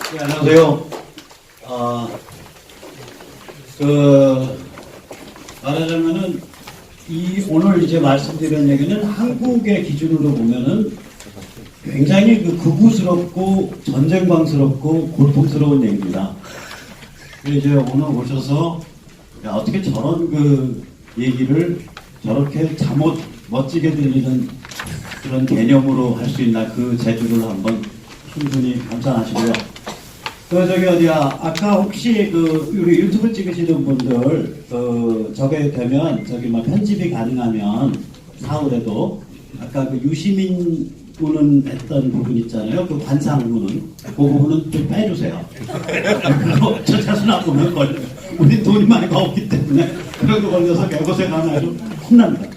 네, 안녕하세요. 말하자면은, 오늘 이제 말씀드린 얘기는 한국의 기준으로 보면은 굉장히 극우스럽고 전쟁광스럽고 고통스러운 얘기입니다. 이제 오늘 오셔서 어떻게 저런 얘기를 저렇게 잠옷 멋지게 들리는 그런 개념으로 할 수 있나 그 재주를 한번 충분히 감상하시고요. 아까 혹시 우리 유튜브 찍으시는 분들, 저게 되면, 편집이 가능하면, 사흘에도, 아까 유시민 군은 했던 부분 있잖아요. 관상군은. 그 부분은 좀 빼주세요. 그거 저 자신 아프면 걸려요. 우리 돈이 많이 없기 때문에, 그런 거 걸려서 개고생하면 아주 혼납니다.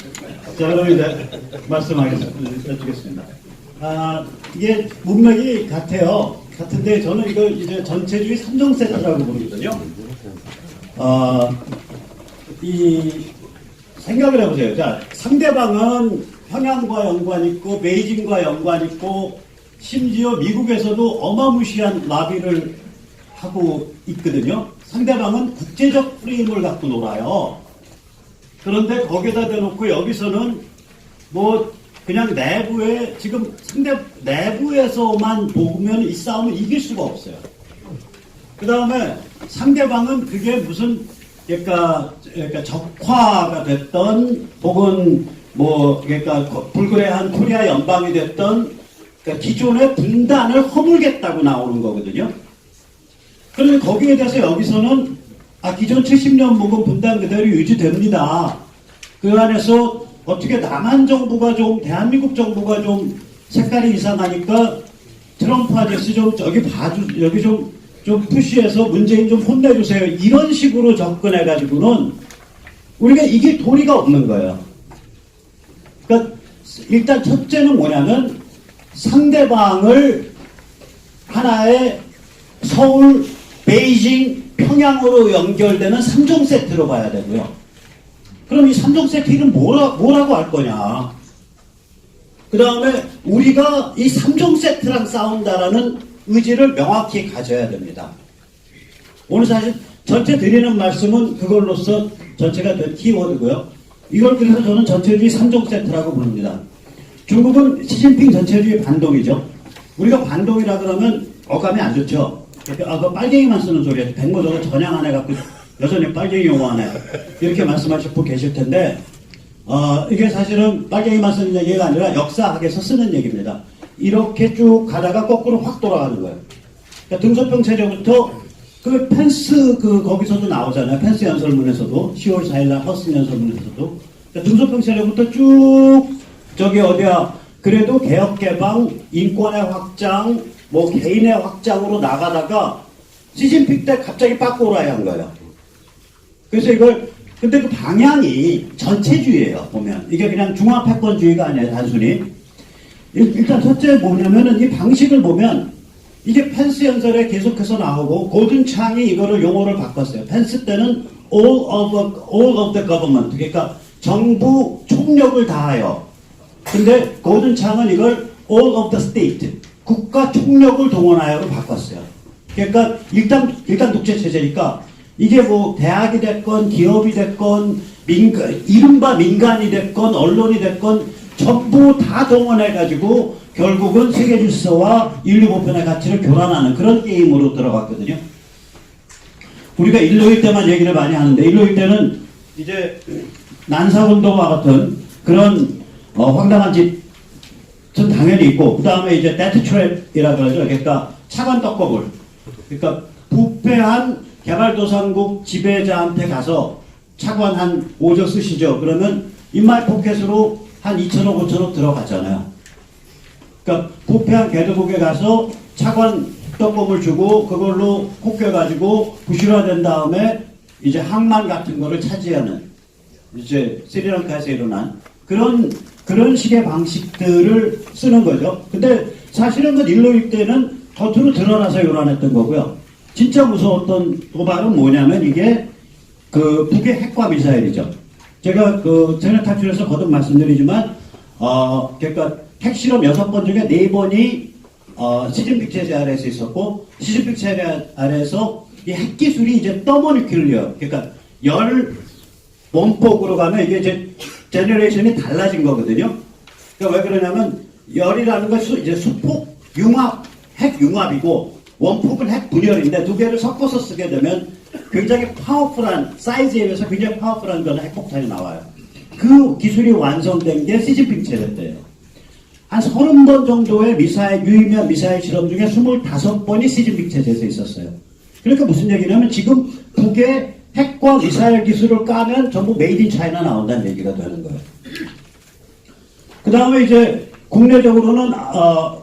자, 그럼 이제 말씀하겠습니다. 이게 문맥이 같은데 저는 이걸 이제 전체주의 3종 세트라고 부르거든요. 이 생각을 해보세요. 자, 상대방은 평양과 연관 있고 베이징과 연관 있고 심지어 미국에서도 어마무시한 라비를 하고 있거든요. 상대방은 국제적 프레임을 갖고 놀아요. 그런데 거기다 대놓고 여기서는 그냥 내부에, 지금 상대 내부에서만 보면 이 싸움을 이길 수가 없어요. 그 다음에 상대방은 그게 무슨, 그러니까 적화가 됐던, 혹은 불그레한 코리아 연방이 됐던, 기존의 분단을 허물겠다고 나오는 거거든요. 그런데 거기에 대해서 여기서는, 기존 70년 묵은 분단 그대로 유지됩니다. 그 안에서 어떻게 남한 정부가 대한민국 정부가 색깔이 이상하니까 트럼프 아저씨 여기 좀 푸시해서 문재인 좀 혼내주세요. 이런 식으로 접근해가지고는 우리가 이길 도리가 없는 거예요. 그러니까 일단 첫째는 뭐냐면 상대방을 하나의 서울, 베이징, 평양으로 연결되는 3종 세트로 봐야 되고요. 그럼 이 3종 세트 이름 뭐라고 할 거냐? 그 다음에 우리가 이 3종 세트랑 싸운다라는 의지를 명확히 가져야 됩니다. 오늘 사실 전체 드리는 말씀은 그걸로써 전체가 된 키워드고요. 이걸 그래서 저는 전체주의 3종 세트라고 부릅니다. 중국은 시진핑 전체주의 반동이죠. 우리가 반동이라 그러면 어감이 안 좋죠. 그 빨갱이만 쓰는 소리예요. 백모저가 전향 안 해갖고 여전히 빨갱이 용어하네. 이렇게 말씀하실 분 계실 텐데, 이게 사실은 빨갱이만 쓰는 얘기가 아니라 역사학에서 쓰는 얘기입니다. 이렇게 쭉 가다가 거꾸로 확 돌아가는 거예요. 그러니까 등소평 체제부터 펜스 거기서도 나오잖아요. 펜스 연설문에서도 10월 4일날 허슨 연설문에서도 그러니까 등소평 체제부터 쭉 그래도 개혁 개방, 인권의 확장, 개인의 확장으로 나가다가 시진핑 때 갑자기 빠꼬라야 한 거예요. 그래서 근데 그 방향이 전체주의예요, 보면. 이게 그냥 중화패권주의가 아니에요, 단순히. 일단 첫째 뭐냐면은 이 방식을 보면 이게 펜스 연설에 계속해서 나오고 고든 창이 이거를 용어를 바꿨어요. 펜스 때는 all of the government. 그러니까 정부 총력을 다하여. 근데 고든 창은 이걸 all of the state. 국가 총력을 동원하여로 바꿨어요. 그러니까 일단 독재 체제니까 이게 대학이 됐건 기업이 됐건 이른바 민간이 됐건 언론이 됐건 전부 다 동원해가지고 결국은 세계 질서와 인류 보편의 가치를 교란하는 그런 게임으로 들어갔거든요. 우리가 일로일 때만 얘기를 많이 하는데 일로일 때는 이제 난사운동과 같은 그런 황당한 짓은 당연히 있고 그 다음에 이제 데트 트랩이라 그러죠. 그러니까 차관 떡밥을 그러니까 부패한 개발도상국 지배자한테 가서 차관 한 5조 쓰시죠. 그러면 인마이 포켓으로 한 2천억, 5천억 들어갔잖아요. 그러니까 부패한 개도국에 가서 차관 떡밥을 주고 그걸로 꽂혀가지고 부실화된 다음에 이제 항만 같은 거를 차지하는 이제 스리랑카에서 일어난 그런 식의 방식들을 쓰는 거죠. 근데 사실은 일로일 때는 겉으로 드러나서 요란했던 거고요. 진짜 무서웠던 도발은 뭐냐면 이게 북의 핵과 미사일이죠. 제가 전에 탈출해서 거듭 말씀드리지만 그러니까 핵실험 6번 중에 4번이 시진핑 체제 아래에서 있었고, 시진핑 체제 아래에서 이 핵기술이 이제 더모니큘리어, 그러니까 열 원폭으로 가면 이게 이제 제너레이션이 달라진 거거든요. 그러니까 왜 그러냐면 열이라는 것이 이제 수폭 융합, 핵 융합이고 원폭은 핵 분열인데 두 개를 섞어서 쓰게 되면 굉장히 파워풀한, 사이즈에 비해서 굉장히 파워풀한 그런 핵폭탄이 나와요. 그 기술이 완성된 게 시진핑 체제 때예요. 한 30번 정도의 유의미한 미사일 실험 중에 25번이 시진핑 체제에서 있었어요. 그러니까 무슨 얘기냐면 지금 북의 핵과 미사일 기술을 까면 전부 메이드 인 차이나 나온다는 얘기가 되는 거예요. 그 다음에 이제 국내적으로는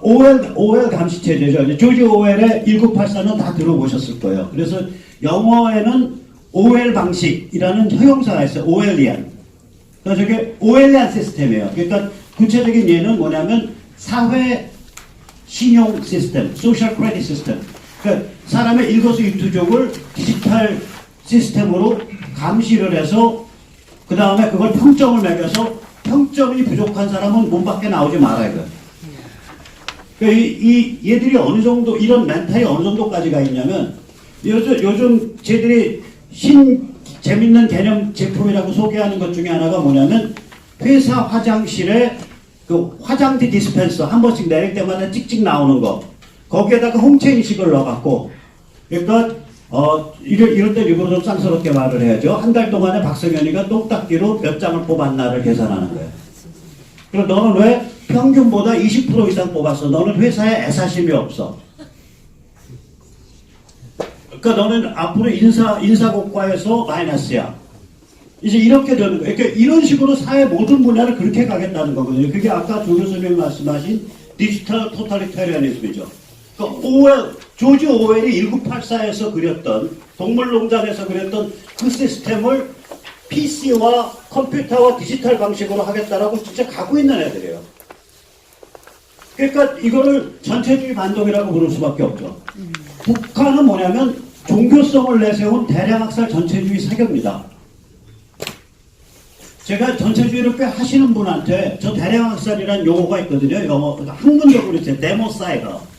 OL 감시 체제죠. 조지 오웰의 1984는 다 들어보셨을 거예요. 그래서 영어에는 OL 방식이라는 형용사가 있어요. 오웰리안. 그래서 저게 오웰리안 시스템이에요. 그러니까 구체적인 예는 뭐냐면 사회 신용 시스템, 소셜 크레딧 시스템. 그러니까 사람의 일거수일투족을 디지털 시스템으로 감시를 해서 그 다음에 그걸 평점을 매겨서 평점이 부족한 사람은 문 밖에 나오지 말아야 돼요. 그러니까 얘들이 어느 정도, 이런 멘탈이 어느 정도까지가 있냐면 요즘 쟤들이 재밌는 개념 제품이라고 소개하는 것 중에 하나가 뭐냐면 회사 화장실에 그 화장지 디스펜서 한 번씩 내릴 때마다 찍찍 나오는 거, 거기에다가 홍채 인식을 넣어갖고, 그러니까 이럴 때 일부러 좀 쌍스럽게 말을 해야죠. 한 달 동안에 박성현이가 똑딱기로 몇 장을 뽑았나를 계산하는 거예요. 그럼 너는 왜 평균보다 20% 이상 뽑았어? 너는 회사에 애사심이 없어. 그러니까 너는 앞으로 인사고과에서 마이너스야. 이제 이렇게 되는 거예요. 그러니까 이런 식으로 사회 모든 분야를 그렇게 가겠다는 거거든요. 그게 아까 조 교수님이 말씀하신 디지털 토탈리테리아니즘이죠. 그러니까 조지 오웰이 1984에서 그렸던, 동물농장에서 그렸던 그 시스템을 PC와 컴퓨터와 디지털 방식으로 하겠다라고 진짜 가고 있는 애들이에요. 그러니까 이거를 전체주의 반동이라고 부를 수밖에 없죠. 북한은 뭐냐면 종교성을 내세운 대량학살 전체주의 사교입니다. 제가 전체주의를 꽤 하시는 분한테 저 대량학살이라는 용어가 있거든요. 영어 학문적으로 이제 데모사이더.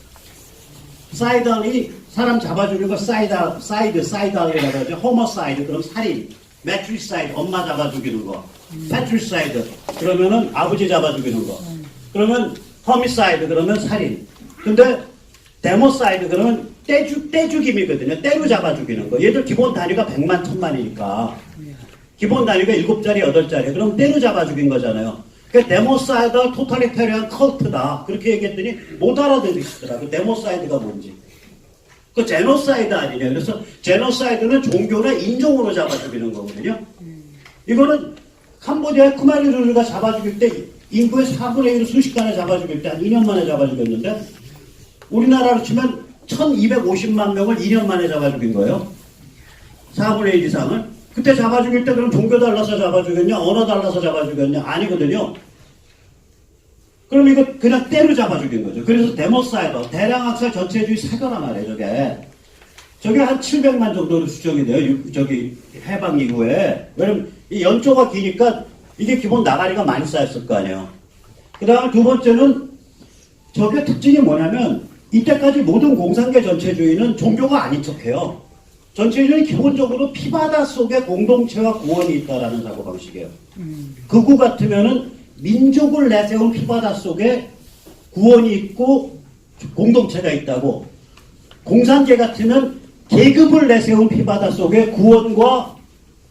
사이더이 사람 잡아주는 거 사이드라고 하죠. 호머사이드 그럼 살인. 매트리사이드 엄마 잡아 죽이는 거. 패트리사이드 그러면은 아버지 잡아 죽이는 거. 그러면 허미사이드 그러면 살인. 근데 데모사이드 그러면 떼죽임이거든요. 때로 잡아 죽이는 거. 얘들 기본 단위가 100만 1000만이니까 기본 단위가 7자리 8자리. 그럼 때로 잡아 죽인 거잖아요. 그러니까 데모사이드 토탈리테리안 컬트다. 그렇게 얘기했더니 못 알아들으시더라고요. 데모사이드가 뭔지. 그 제노사이드 아니냐. 그래서 제노사이드는 종교나 인종으로 잡아 죽이는 거거든요. 이거는 캄보디아의 쿠마리루루가 잡아 죽일 때 인구의 4분의 1을 순식간에 잡아 죽일 때 한 2년 만에 잡아 죽였는데 우리나라로 치면 1250만 명을 2년 만에 잡아 죽인 거예요. 4분의 1 이상을. 그때 잡아 죽일 때 그럼 종교 달라서 잡아 죽였냐? 언어 달라서 잡아 죽였냐? 아니거든요. 그럼 이거 그냥 때로 잡아 죽인 거죠. 그래서 데모사이더, 대량학살 전체주의 사교란 말이에요, 저게 한 700만 정도로 추정이 돼요, 해방 이후에. 왜냐면 이 연초가 기니까 이게 기본 나가리가 많이 쌓였을 거 아니에요. 그 다음에 두 번째는 저게 특징이 뭐냐면 이때까지 모든 공산계 전체주의는 종교가 아닌 척해요. 전체주의는 기본적으로 피바다 속에 공동체와 구원이 있다라는 사고방식이에요. 극우 같으면은 민족을 내세운 피바다 속에 구원이 있고 공동체가 있다고, 공산계 같으면 계급을 내세운 피바다 속에 구원과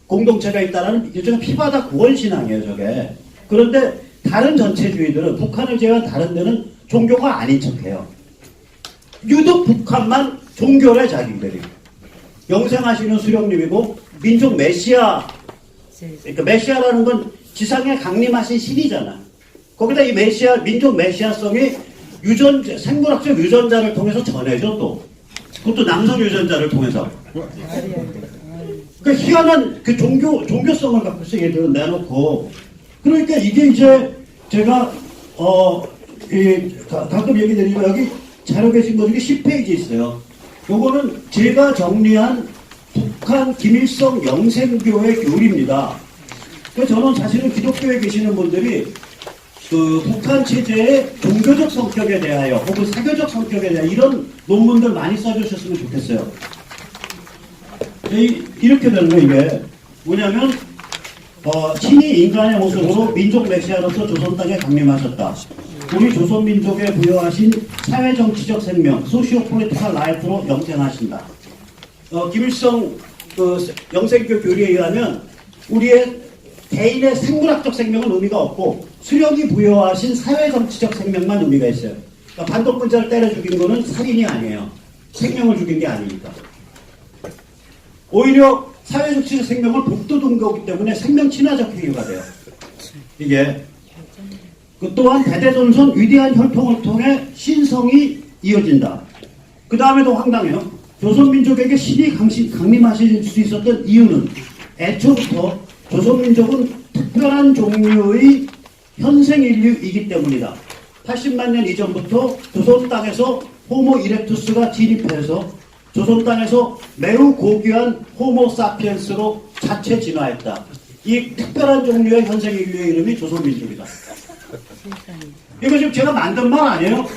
공동체가 있다는 일종의 피바다 구원 신앙이에요, 저게. 그런데 다른 전체주의들은, 북한을 제외한 다른 데는 종교가 아닌 척해요. 유독 북한만 종교래, 자기들이. 영생하시는 수령님이고 민족 메시아, 그러니까 메시아라는 건 지상에 강림하신 신이잖아. 거기다 이 민족 메시아성이 생물학적 유전자를 통해서 전해져 또. 그것도 남성 유전자를 통해서. 그 희한한 그 종교성을 갖고 있어, 얘들은 내놓고. 그러니까 이게 이제 제가, 가끔 얘기 드리면 여기 자료 계신 것 중에 10페이지 있어요. 요거는 제가 정리한 북한 김일성 영생교의 교리입니다. 그래서 저는 사실은 기독교에 계시는 분들이 그 북한 체제의 종교적 성격에 대하여 혹은 사교적 성격에 대하여 이런 논문들 많이 써주셨으면 좋겠어요. 이렇게 되는 거 이게 뭐냐면 신이 인간의 모습으로 민족 메시아로서 조선 땅에 강림하셨다. 우리 조선 민족에 부여하신 사회정치적 생명, 소시오폴리티컬 라이프로 영생하신다. 김일성 그 영생교 교리에 의하면 우리의 개인의 생물학적 생명은 의미가 없고 수령이 부여하신 사회정치적 생명만 의미가 있어요. 그러니까 반동분자를 때려 죽인 거는 살인이 아니에요. 생명을 죽인 게 아니니까. 오히려 사회정치적 생명을 복도둔 거기 때문에 생명 친화적 행위가 돼요. 이게 또한 대대손손 위대한 혈통을 통해 신성이 이어진다. 그 다음에도 황당해요. 조선민족에게 신이 강림하실 수 있었던 이유는 애초부터 조선민족은 특별한 종류의 현생인류이기 때문이다. 80만 년 이전부터 조선 땅에서 호모 이렉투스가 진입해서 조선 땅에서 매우 고귀한 호모 사피엔스로 자체 진화했다. 이 특별한 종류의 현생인류의 이름이 조선민족이다. 이거 지금 제가 만든 말 아니에요?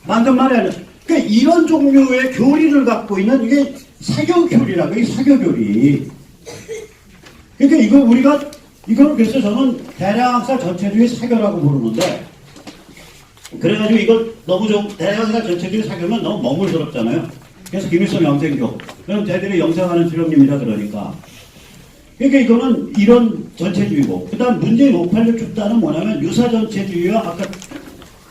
만든 말이 아니에요. 그러니까 이런 종류의 교리를 갖고 있는 이게 사교교리라고, 이 사교교리. 그러니까 이거 우리가, 이걸 그래서 저는 대량학살 전체주의 사교라고 부르는데, 그래가지고 이걸 너무 좀, 대량학살 전체주의 사교면 너무 머물스럽잖아요. 그래서 김일성 영생교. 그럼 쟤들이 영생하는 수령님이다 그러니까. 그러니까 이거는 이런 전체주의고, 그 다음 문재인 586 축단은 뭐냐면 유사전체주의와 아까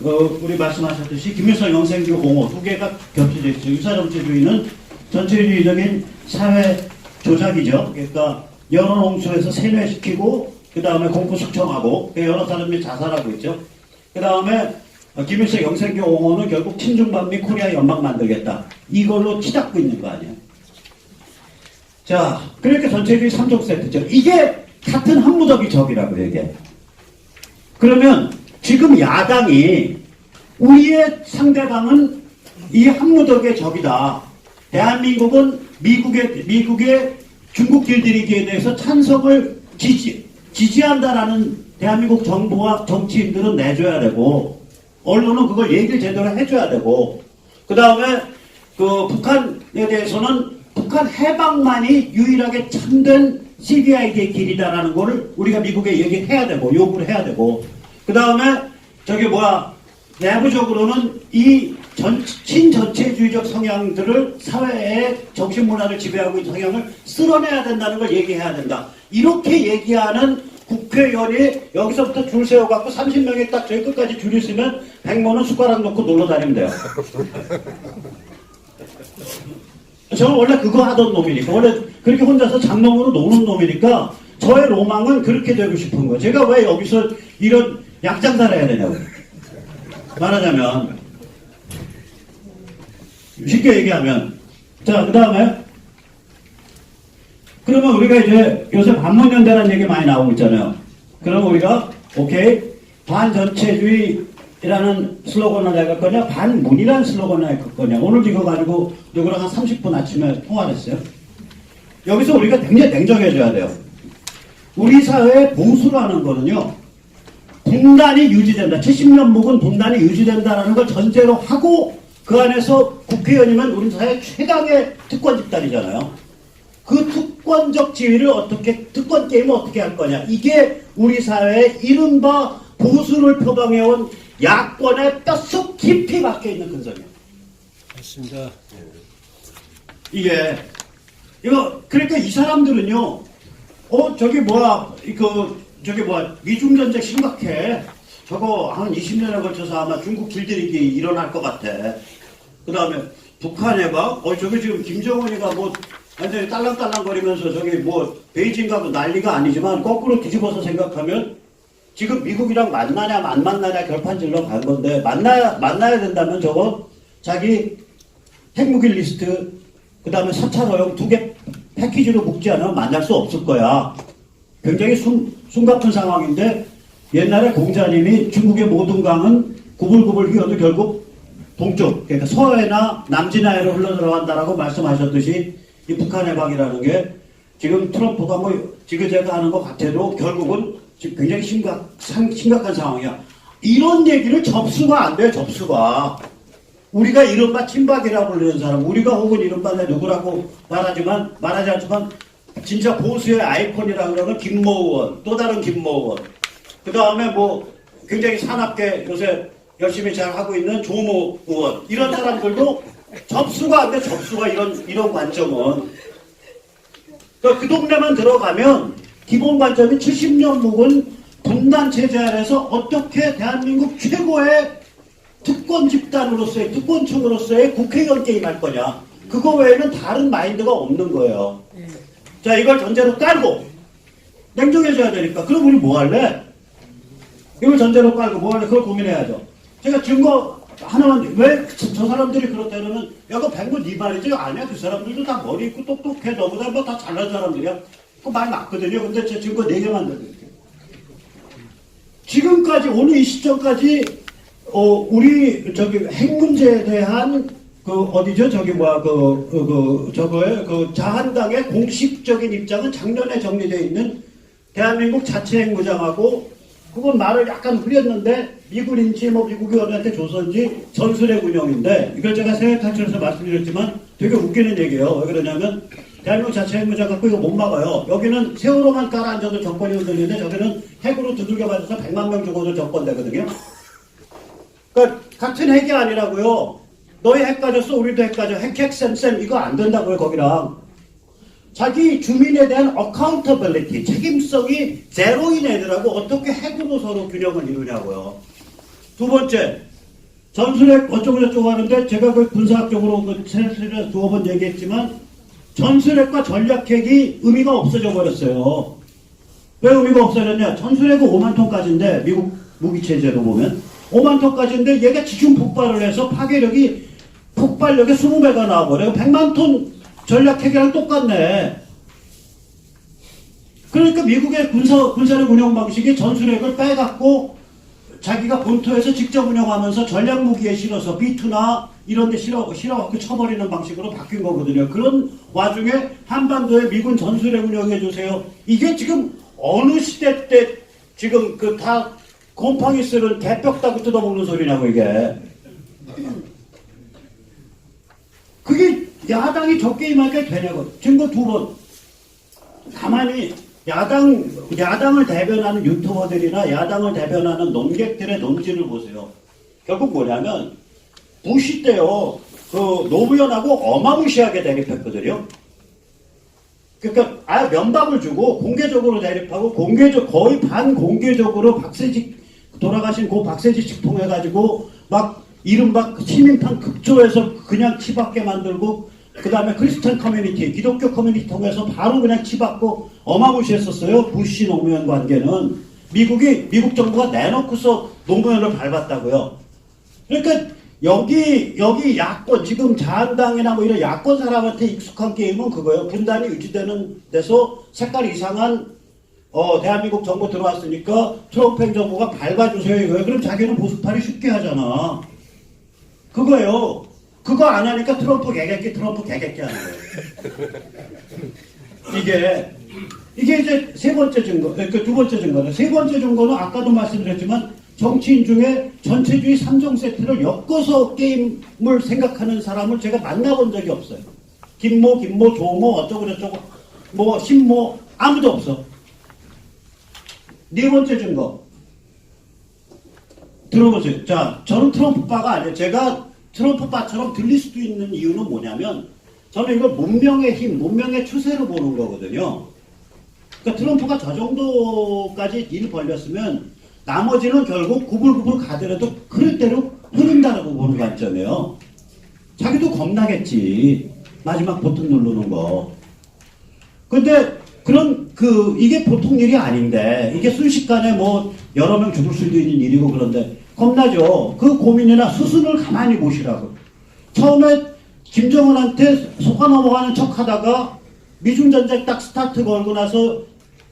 우리 말씀하셨듯이 김일성 영생교 공호 두 개가 겹쳐져 있어요. 유사전체주의는 전체주의적인 사회 조작이죠. 그러니까 여론 홍수에서 세뇌시키고 그 다음에 공포 숙청하고 여러 사람이 자살하고 있죠. 그 다음에 김일성 영생교 공호는 결국 친중반미 코리아 연방 만들겠다. 이걸로 치닫고 있는 거 아니에요. 자, 그러니까 전체주의 3종 세트죠. 이게 같은 한무더기 적이라고요, 이게. 그러면 지금 야당이 우리의 상대방은 이 한무더기의 적이다. 대한민국은 미국의 중국 길들이기에 대해서 찬성을 지지한다라는 대한민국 정부와 정치인들은 내줘야 되고, 언론은 그걸 얘기를 제대로 해줘야 되고, 그 다음에 그 북한에 대해서는 북한 해방만이 유일하게 참된 CVID의 길이다라는 거를 우리가 미국에 얘기해야 되고 요구를 해야 되고 그 다음에 내부적으로는 이 친전체주의적 성향들을 사회의 정신문화를 지배하고 있는 성향을 쓸어내야 된다는 걸 얘기해야 된다. 이렇게 얘기하는 국회의원이 여기서부터 줄 세워갖고 30명이 딱 저희 끝까지 줄 있으면 100만원 숟가락 놓고 놀러 다니면 돼요. 저는 원래 그거 하던 놈이니까, 원래 그렇게 혼자서 장롱으로 노는 놈이니까, 저의 로망은 그렇게 되고 싶은 거예요. 제가 왜 여기서 이런 약장사를 해야 되냐고. 말하자면, 쉽게 얘기하면, 자, 그 다음에, 그러면 우리가 이제 요새 반문연대라는 얘기 많이 나오고 있잖아요. 그러면 우리가, 오케이, 반전체주의라는 슬로건을 내갈 거냐, 반문이라는 슬로건을 내갈 거냐. 오늘 이거 가지고 누구랑 한 30분 아침에 통화를 했어요. 여기서 우리가 굉장히 냉정해져야 돼요. 우리 사회의 보수라는 거는요, 분단이 유지된다. 70년 묵은 분단이 유지된다라는 걸 전제로 하고 그 안에서 국회의원이면 우리 사회 최강의 특권 집단이잖아요. 그 특권적 지위를 특권 게임을 어떻게 할 거냐. 이게 우리 사회의 이른바 보수를 표방해온 야권의 뼛속 깊이 박혀 있는 근성이에요. 맞습니다. 그러니까 이 사람들은요, 미중전쟁 심각해. 저거 한 20년에 걸쳐서 아마 중국 길들이기 일어날 것 같아. 그 다음에 북한에 저기 지금 김정은이가 완전히 딸랑딸랑거리면서 베이징 가고 난리가 아니지만 거꾸로 뒤집어서 생각하면 지금 미국이랑 만나냐 안 만나냐 결판질러 간 건데 만나야 된다면 저거 자기 핵무기 리스트 그 다음에 4차 허용 2개 패키지로 묶지 않으면 만날 수 없을 거야. 굉장히 숨가쁜 상황인데 옛날에 공자님이 중국의 모든 강은 구불구불 휘어도 결국 동쪽 그러니까 서해나 남진해로 흘러들어간다라고 말씀하셨듯이 이 북한 해방이라는 게 지금 트럼프가 지그재그 하는 것 같아도 결국은 지금 굉장히 심각한 상황이야. 이런 얘기를 접수가 안 돼요, 접수가. 우리가 이른바 친박이라고 부르는 사람, 우리가 혹은 이른바 내 누구라고 말하지 않지만, 진짜 보수의 아이콘이라고 그러는 김모 의원, 또 다른 김모 의원, 그 다음에 뭐, 굉장히 사납게 요새 열심히 잘 하고 있는 조모 의원, 이런 사람들도 접수가 안 돼, 접수가 이런 관점은. 그 동네만 들어가면, 기본 관점이 70년 묵은 분단 체제 아래서 어떻게 대한민국 최고의 특권 집단으로서의, 특권층으로서의 국회의원 게임할 거냐. 그거 외에는 다른 마인드가 없는 거예요. 자, 이걸 전제로 깔고, 냉정해져야 되니까. 그럼 우리 뭐 할래? 이걸 전제로 깔고 뭐 할래? 그걸 고민해야죠. 제가 증거 하나만, 왜 저 사람들이 그렇다 그러면, 야, 그거 백문 네 말이지? 아니야. 그 사람들도 다 머리 있고 똑똑해. 너보다 뭐 다 잘난 사람들이야. 그거 많이 맞거든요. 근데 제 증거 4개만 들어드릴게요. 지금까지, 오늘 이 시점까지, 우리, 핵 문제에 대한, 어디죠? 자한당의 공식적인 입장은 작년에 정리되어 있는 대한민국 자체 핵무장하고, 그건 말을 약간 흐렸는데, 미군인지, 미국이 어디한테 조선지, 전술핵 운영인데, 이걸 제가 세계탈출에서 말씀드렸지만, 되게 웃기는 얘기예요. 왜 그러냐면, 대한민국 자체 핵무장 갖고 이거 못 막아요. 여기는 세월호만 깔아앉아도 정권이 흔들리는데, 저기는 핵으로 두들겨 맞아서 100만 명 죽어도 정권 되거든요. 그러니까 같은 핵이 아니라고요. 너희 핵 가졌어, 우리도 핵 가져. 핵 이거 안 된다고요, 거기랑. 자기 주민에 대한 어카운터빌리티, 책임성이 제로인 애들하고 어떻게 핵으로 서로 균형을 이루냐고요. 두 번째, 전술핵 어쩌고저쩌고 하는데, 제가 그 군사학적으로 세례에서 2번 얘기했지만, 전술핵과 전략핵이 의미가 없어져 버렸어요. 왜 의미가 없어졌냐? 전술핵은 5만 톤까지인데, 미국 무기체제로 보면 5만 톤까지인데, 얘가 지중 폭발을 해서 파괴력이, 폭발력이 20배가 나와버려요. 100만 톤 전략핵이랑 똑같네. 그러니까 미국의 군사력 운영 방식이 전술핵을 빼갖고 자기가 본토에서 직접 운영하면서 전략 무기에 실어서 B2나 이런 데 실어갖고 쳐버리는 방식으로 바뀐 거거든요. 그런 와중에 한반도에 미군 전술핵 운영해주세요. 이게 지금 어느 시대 때 지금 다 곰팡이 쓰는 개벽 따고 뜯어먹는 소리냐고, 이게. 그게 야당이 적게 임하게 되냐고. 증거 2번. 가만히 야당을 대변하는 유튜버들이나 야당을 대변하는 논객들의 논지를 보세요. 결국 뭐냐면, 부시 때요, 노무현하고 어마무시하게 대립했거든요. 그러니까, 면박을 주고, 공개적으로 대립하고, 거의 반공개적으로 돌아가신 박세지 통해가지고, 이른바 시민판 급조해서 그냥 치받게 만들고, 그 다음에 크리스천 커뮤니티, 기독교 커뮤니티 통해서 바로 그냥 치받고 어마무시했었어요. 부시 노무현 관계는. 미국 정부가 내놓고서 노무현을 밟았다고요. 그러니까 여기 야권, 지금 자한당이나 이런 야권 사람한테 익숙한 게임은 그거예요. 분단이 유지되는 데서 색깔 이상한 대한민국 정부 들어왔으니까 트럼프 행정부가 밟아주세요, 이거예요. 그럼 자기는 보수팔이 쉽게 하잖아. 그거예요. 그거 안 하니까 트럼프 개객기 하는 거예요. 이게 이제 세 번째 증거, 두 번째 증거는, 세 번째 증거는 아까도 말씀드렸지만, 정치인 중에 전체주의 3종 세트를 엮어서 게임을 생각하는 사람을 제가 만나본 적이 없어요. 김모, 조모, 어쩌고저쩌고, 신모, 아무도 없어. 네 번째 증거. 들어보세요. 자, 저는 트럼프파가 아니에요. 제가 트럼프파처럼 들릴 수도 있는 이유는 뭐냐면, 저는 이걸 문명의 힘, 문명의 추세로 보는 거거든요. 그러니까 트럼프가 저 정도까지 일 벌렸으면 나머지는 결국 구불구불 가더라도 흐를 대로 흐른다고 보는 관점이에요. 자기도 겁나겠지. 마지막 버튼 누르는 거. 근데 이게 보통 일이 아닌데, 이게 순식간에 여러 명 죽을 수도 있는 일이고 그런데 겁나죠. 그 고민이나 수순을 가만히 보시라고. 처음에 김정은한테 속아 넘어가는 척 하다가 미중전쟁 딱 스타트 걸고 나서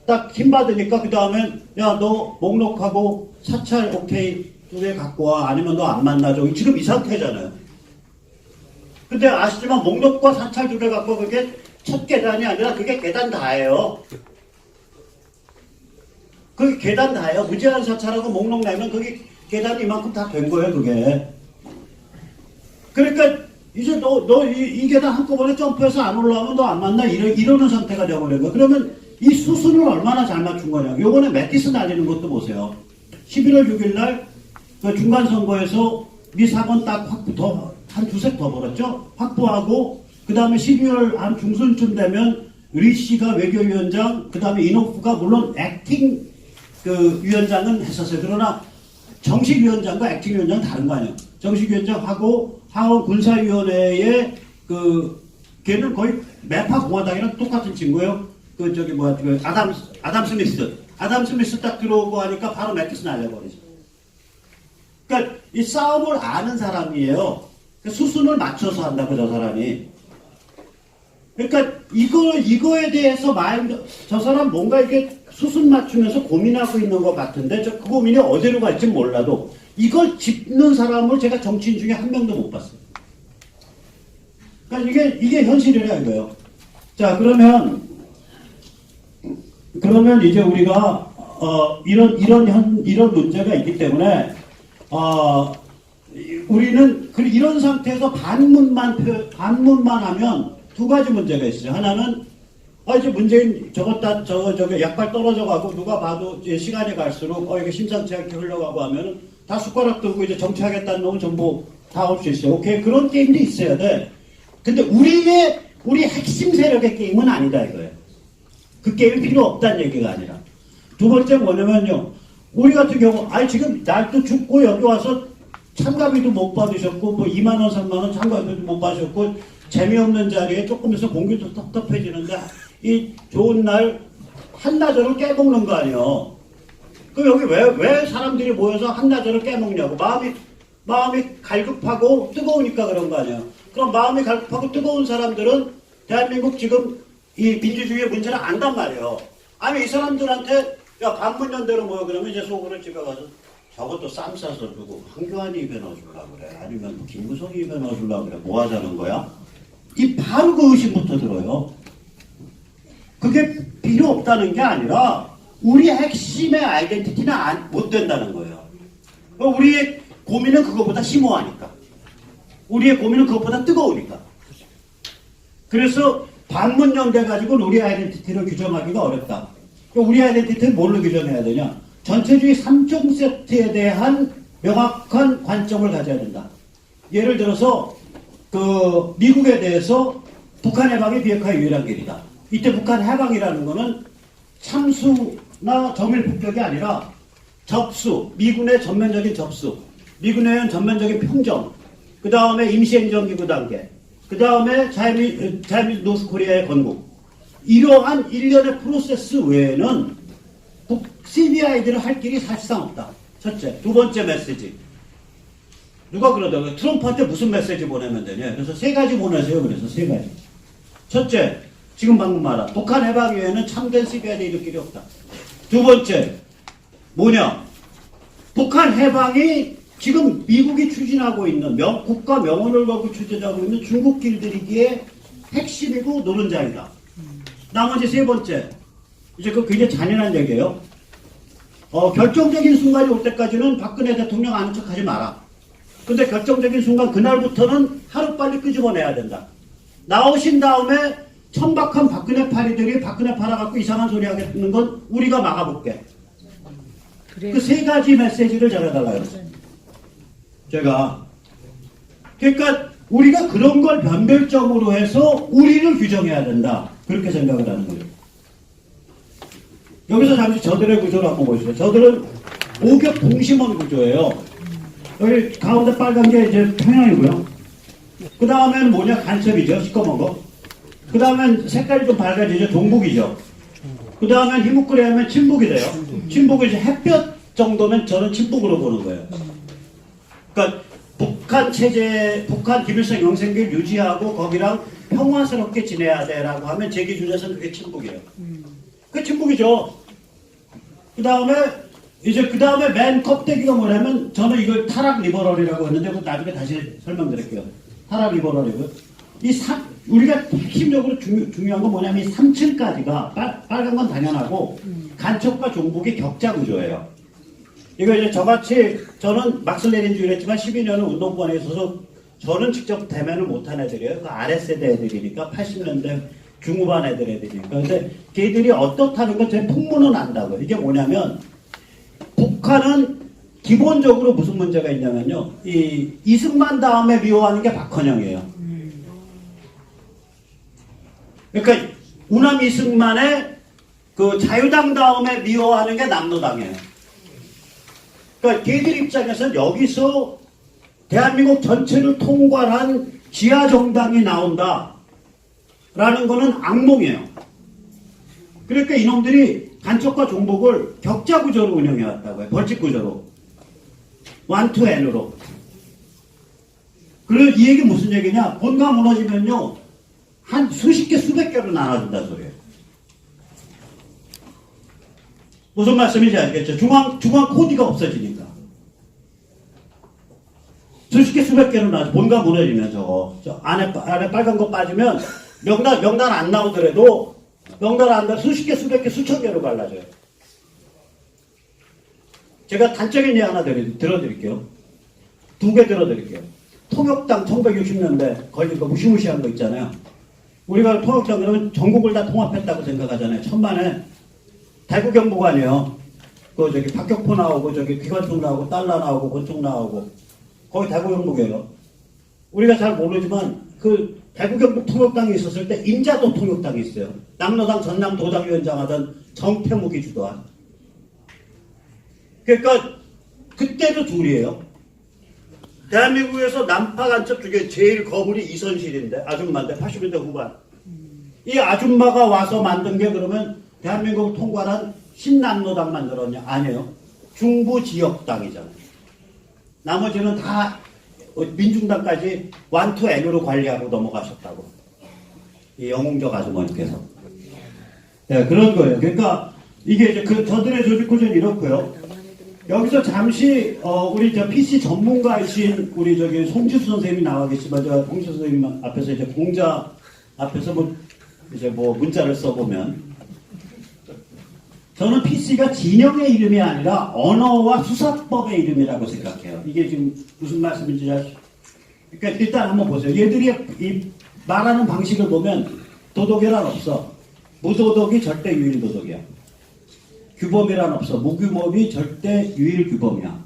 딱 힘받으니까 그 다음엔 야, 너 목록하고 사찰 오케이 2개 갖고 와. 아니면 너 안 만나줘. 지금 이 상태잖아요. 근데 아시지만 목록과 사찰 2개 갖고 그게 첫 계단이 아니라 그게 계단 다예요. 거기 계단 다예요. 무제한 사찰하고 목록 내면 거기 계단이 이만큼 다 된 거예요, 그게. 그러니까 이제 너 이 계단 한꺼번에 점프해서 안 올라오면 너 안 만나 이러는 상태가 되어버린 거야. 그러면 이 수순을 얼마나 잘 맞춘 거냐. 요번에 매티스 날리는 것도 보세요. 11월 6일 날 그 중간선거에서 미 사건 딱 한 두세 더 벌었죠. 확보하고 그 다음에 12월 한 중순쯤 되면 리 씨가 외교위원장, 그 다음에 이노프가 물론 액팅 그 위원장은 했었어요. 그러나 정식 위원장과 액팅 위원장은 다른 거 아니에요. 정식 위원장하고 하원 군사위원회의 걔는 거의 매파 공화당이랑 똑같은 친구예요. 아담 스미스 딱 들어오고 하니까 바로 매티스 날려버리죠. 그러니까 이 싸움을 아는 사람이에요. 수순을 맞춰서 한다고 저 사람이. 그러니까 이거에 대해서 저 사람 뭔가 이게 수순 맞추면서 고민하고 있는 것 같은데 그 고민이 어디로 갈지 몰라도 이걸 짚는 사람을 제가 정치인 중에 한 명도 못 봤어요. 그러니까 이게 현실이라 이거예요. 자, 그러면 이제 우리가 이런 문제가 있기 때문에 우리는 이런 상태에서 반문만 하면 두 가지 문제가 있어요. 하나는 이제 문재인 저거 약발 떨어져 가고 누가 봐도 이제 시간이 갈수록 이게 심상치 않게 흘러가고 하면은 다 숟가락 들고 이제 정치하겠다는 놈은 전부 다 올 수 있어요. 오케이, 그런 게임도 있어야 돼. 근데 우리 핵심 세력의 게임은 아니다 이거예요. 그 게임이 필요 없다는 얘기가 아니라. 두 번째 뭐냐면요. 우리 같은 경우 지금 날도 춥고 여기 와서 참가비도 못 받으셨고 뭐 2만 원, 3만 원 참가비도 못 받으셨고 재미없는 자리에 조금 있어 공기도 텁텁해지는데 이 좋은 날 한나절을 깨먹는 거 아니에요. 그 여기 왜 사람들이 모여서 한나절을 깨먹냐고. 마음이 갈급하고 뜨거우니까 그런 거 아니에요. 그럼 마음이 갈급하고 뜨거운 사람들은 대한민국 지금 이 민주주의의 문제를 안단 말이에요. 아니 이 사람들한테 야 반문연대로 모여 그러면 이제 속으로 집에 가서 저것도 쌈 싸서 두고 황교안이 입에 넣어주려고 그래. 아니면 뭐 김무성이 입에 넣어주려고 그래. 뭐 하자는 거야? 바로 그 의심부터 들어요. 그게 필요 없다는 게 아니라 우리 핵심의 아이덴티티는 못 된다는 거예요. 우리의 고민은 그것보다 심오하니까. 우리의 고민은 그것보다 뜨거우니까. 그래서 반문연대 가지고는 우리 아이덴티티를 규정하기가 어렵다. 우리 아이덴티티는 뭘로 규정해야 되냐? 전체주의 3종 세트에 대한 명확한 관점을 가져야 된다. 예를 들어서 미국에 대해서 북한 해방이 비핵화의 유일한 길이다. 이때 북한 해방이라는 거는 참수나 정밀 폭격이 아니라 접수, 미군의 전면적인 접수, 미군에 의한 전면적인 평정, 그 다음에 임시행정기구 단계, 그 다음에 자유민 노스코리아의 건국. 이러한 일련의 프로세스 외에는 CBI들을 할 길이 사실상 없다. 첫째. 두 번째 메시지. 누가 그러더라고요. 트럼프한테 무슨 메시지 보내면 되냐. 그래서 세 가지 보내세요. 그래서 세 가지. 첫째. 지금 방금 말한 북한 해방 외에는 참된 CBI를 이룰 길이 없다. 두 번째. 뭐냐. 북한 해방이 지금 미국이 추진하고 있는 국가 명운을 걸고 추진하고 있는 중국 길들이기의 핵심이고 노른자이다. 나머지 세 번째. 이제 굉장히 잔인한 얘기예요. 결정적인 순간이 올 때까지는 박근혜 대통령 아는 척 하지 마라. 근데 결정적인 순간 그날부터는 하루빨리 끄집어내야 된다. 나오신 다음에 천박한 박근혜 파리들이 박근혜 팔아갖고 이상한 소리 하겠는 건 우리가 막아볼게. 그 세 가지 메시지를 전해달라요. 제가. 그러니까 우리가 그런 걸 변별점으로 해서 우리를 규정해야 된다. 그렇게 생각을 하는 거예요. 여기서 잠시 저들의 구조를 한번 보시죠. 저들은 오격 동심원 구조예요. 여기 가운데 빨간 게 이제 평양이고요. 그 다음에는 뭐냐? 간첩이죠. 시꺼먼 거. 그 다음엔 색깔이 좀 밝아지죠. 동북이죠. 그 다음엔 희묵그레 하면 친북이 돼요. 친북이 이제 햇볕 정도면 저는 친북으로 보는 거예요. 그러니까 북한 체제, 북한 김일성 영생기를 유지하고 거기랑 평화스럽게 지내야 돼라고 하면 제 기준에서는 그게 친북이에요. 그게 친북이죠. 그 다음에 맨 껍데기가 뭐냐면 저는 이걸 타락 리버럴이라고 했는데 나중에 다시 설명드릴게요. 타락 리버럴이고요. 우리가 핵심적으로 중요한 건 뭐냐면 이 3층까지가 빨간 건 당연하고 간척과 종북이 격자 구조예요. 이거 이제 저같이 저는 막슬레닌주의를 했지만 12년은 운동권에 있어서 저는 직접 대면을 못한 애들이에요. 그 아랫세대 애들이니까 80년대 중후반 애들이니까. 근데 걔들이 어떻다는 건 제 풍문은 안다고요. 이게 뭐냐면 북한은 기본적으로 무슨 문제가 있냐면요. 이 이승만 다음에 미워하는 게 박헌영이에요. 그러니까 우남 이승만의 그 자유당 다음에 미워하는 게 남로당이에요. 그러니까 걔들 입장에서는 여기서 대한민국 전체를 통괄한 지하정당이 나온다 라는 거는 악몽이에요. 그러니까 이놈들이 간척과 종북을 격자 구조로 운영해 왔다고요. 벌칙 구조로. 1 to N으로. 그리고 이 얘기 무슨 얘기냐? 본가 무너지면요. 한 수십 개, 수백 개로 나눠준다 소리예요. 무슨 말씀인지 알겠죠? 중앙 코디가 없어지니까. 수십 개, 수백 개로 나눠. 본가 무너지면 저 안에 빨간 거 빠지면 명단 안 나오더라도 명단 안 나오면 수십 개, 수백 개, 수천 개로 갈라져요. 제가 단적인 예 하나 들어드릴게요. 2개 들어드릴게요. 통역당 1960년대 걸린 거 무시무시한 거 있잖아요. 우리가 통역당 그러면 전국을 다 통합했다고 생각하잖아요. 천만에 대구 경북 아니에요. 그 저기 박격포 나오고 저기 기관총 나오고 달러 나오고 권총 나오고 거기 대구 경북이에요. 우리가 잘 모르지만 그 대구 경북 통역당이 있었을 때 임자도 통역당이 있어요. 남로당 전남 도당위원장 하던 정태묵이 주도한. 그러니까 그때도 둘이에요. 대한민국에서 남파 간첩 중에 제일 거물이 이선실인데 아줌마인데 80년대 후반. 이 아줌마가 와서 만든 게 그러면 대한민국을 통괄한 신남로당 만들었냐? 아니에요. 중부지역당이잖아요. 나머지는 다 민중당까지 1 to N으로 관리하고 넘어가셨다고. 이 영웅적 아주머니께서. 네, 그런 거예요. 그러니까 이게 이제 저들의 조직 구조는 이렇고요. 여기서 잠시 우리 저 PC 전문가이신 우리 저기 송지수 선생님이 나와 계시지만 제가 송지수 선생님 앞에서 이제 공자 앞에서 뭐 문자를 써보면 저는 PC가 진영의 이름이 아니라 언어와 수사법의 이름이라고 생각해요. 이게 지금 무슨 말씀인지 그러니까 일단 한번 보세요. 얘들이 이 말하는 방식을 보면 도덕이란 없어. 무도덕이 절대 유일 도덕이야. 규범이란 없어. 무규범이 절대 유일 규범이야.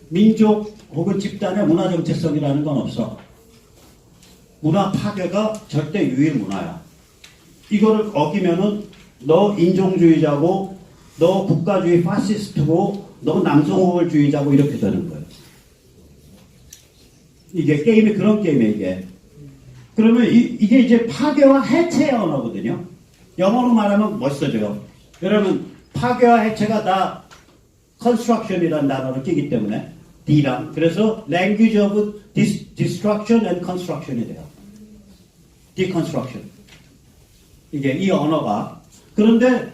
민족 혹은 집단의 문화 정체성이라는 건 없어. 문화 파괴가 절대 유일 문화야. 이거를 어기면은 너 인종주의자고 너 국가주의 파시스트고 너 남성호월주의자고 이렇게 되는 거예요. 이게 게임이 그런 게임이에요. 이게. 그러면 이게 이제 파괴와 해체의 언어거든요. 영어로 말하면 멋있어져요. 여러분 파괴와 해체가 다 construction이라는 단어를 끼기 때문에 D랑 그래서 language of destruction and construction이 돼요. deconstruction. 이게 이 언어가 그런데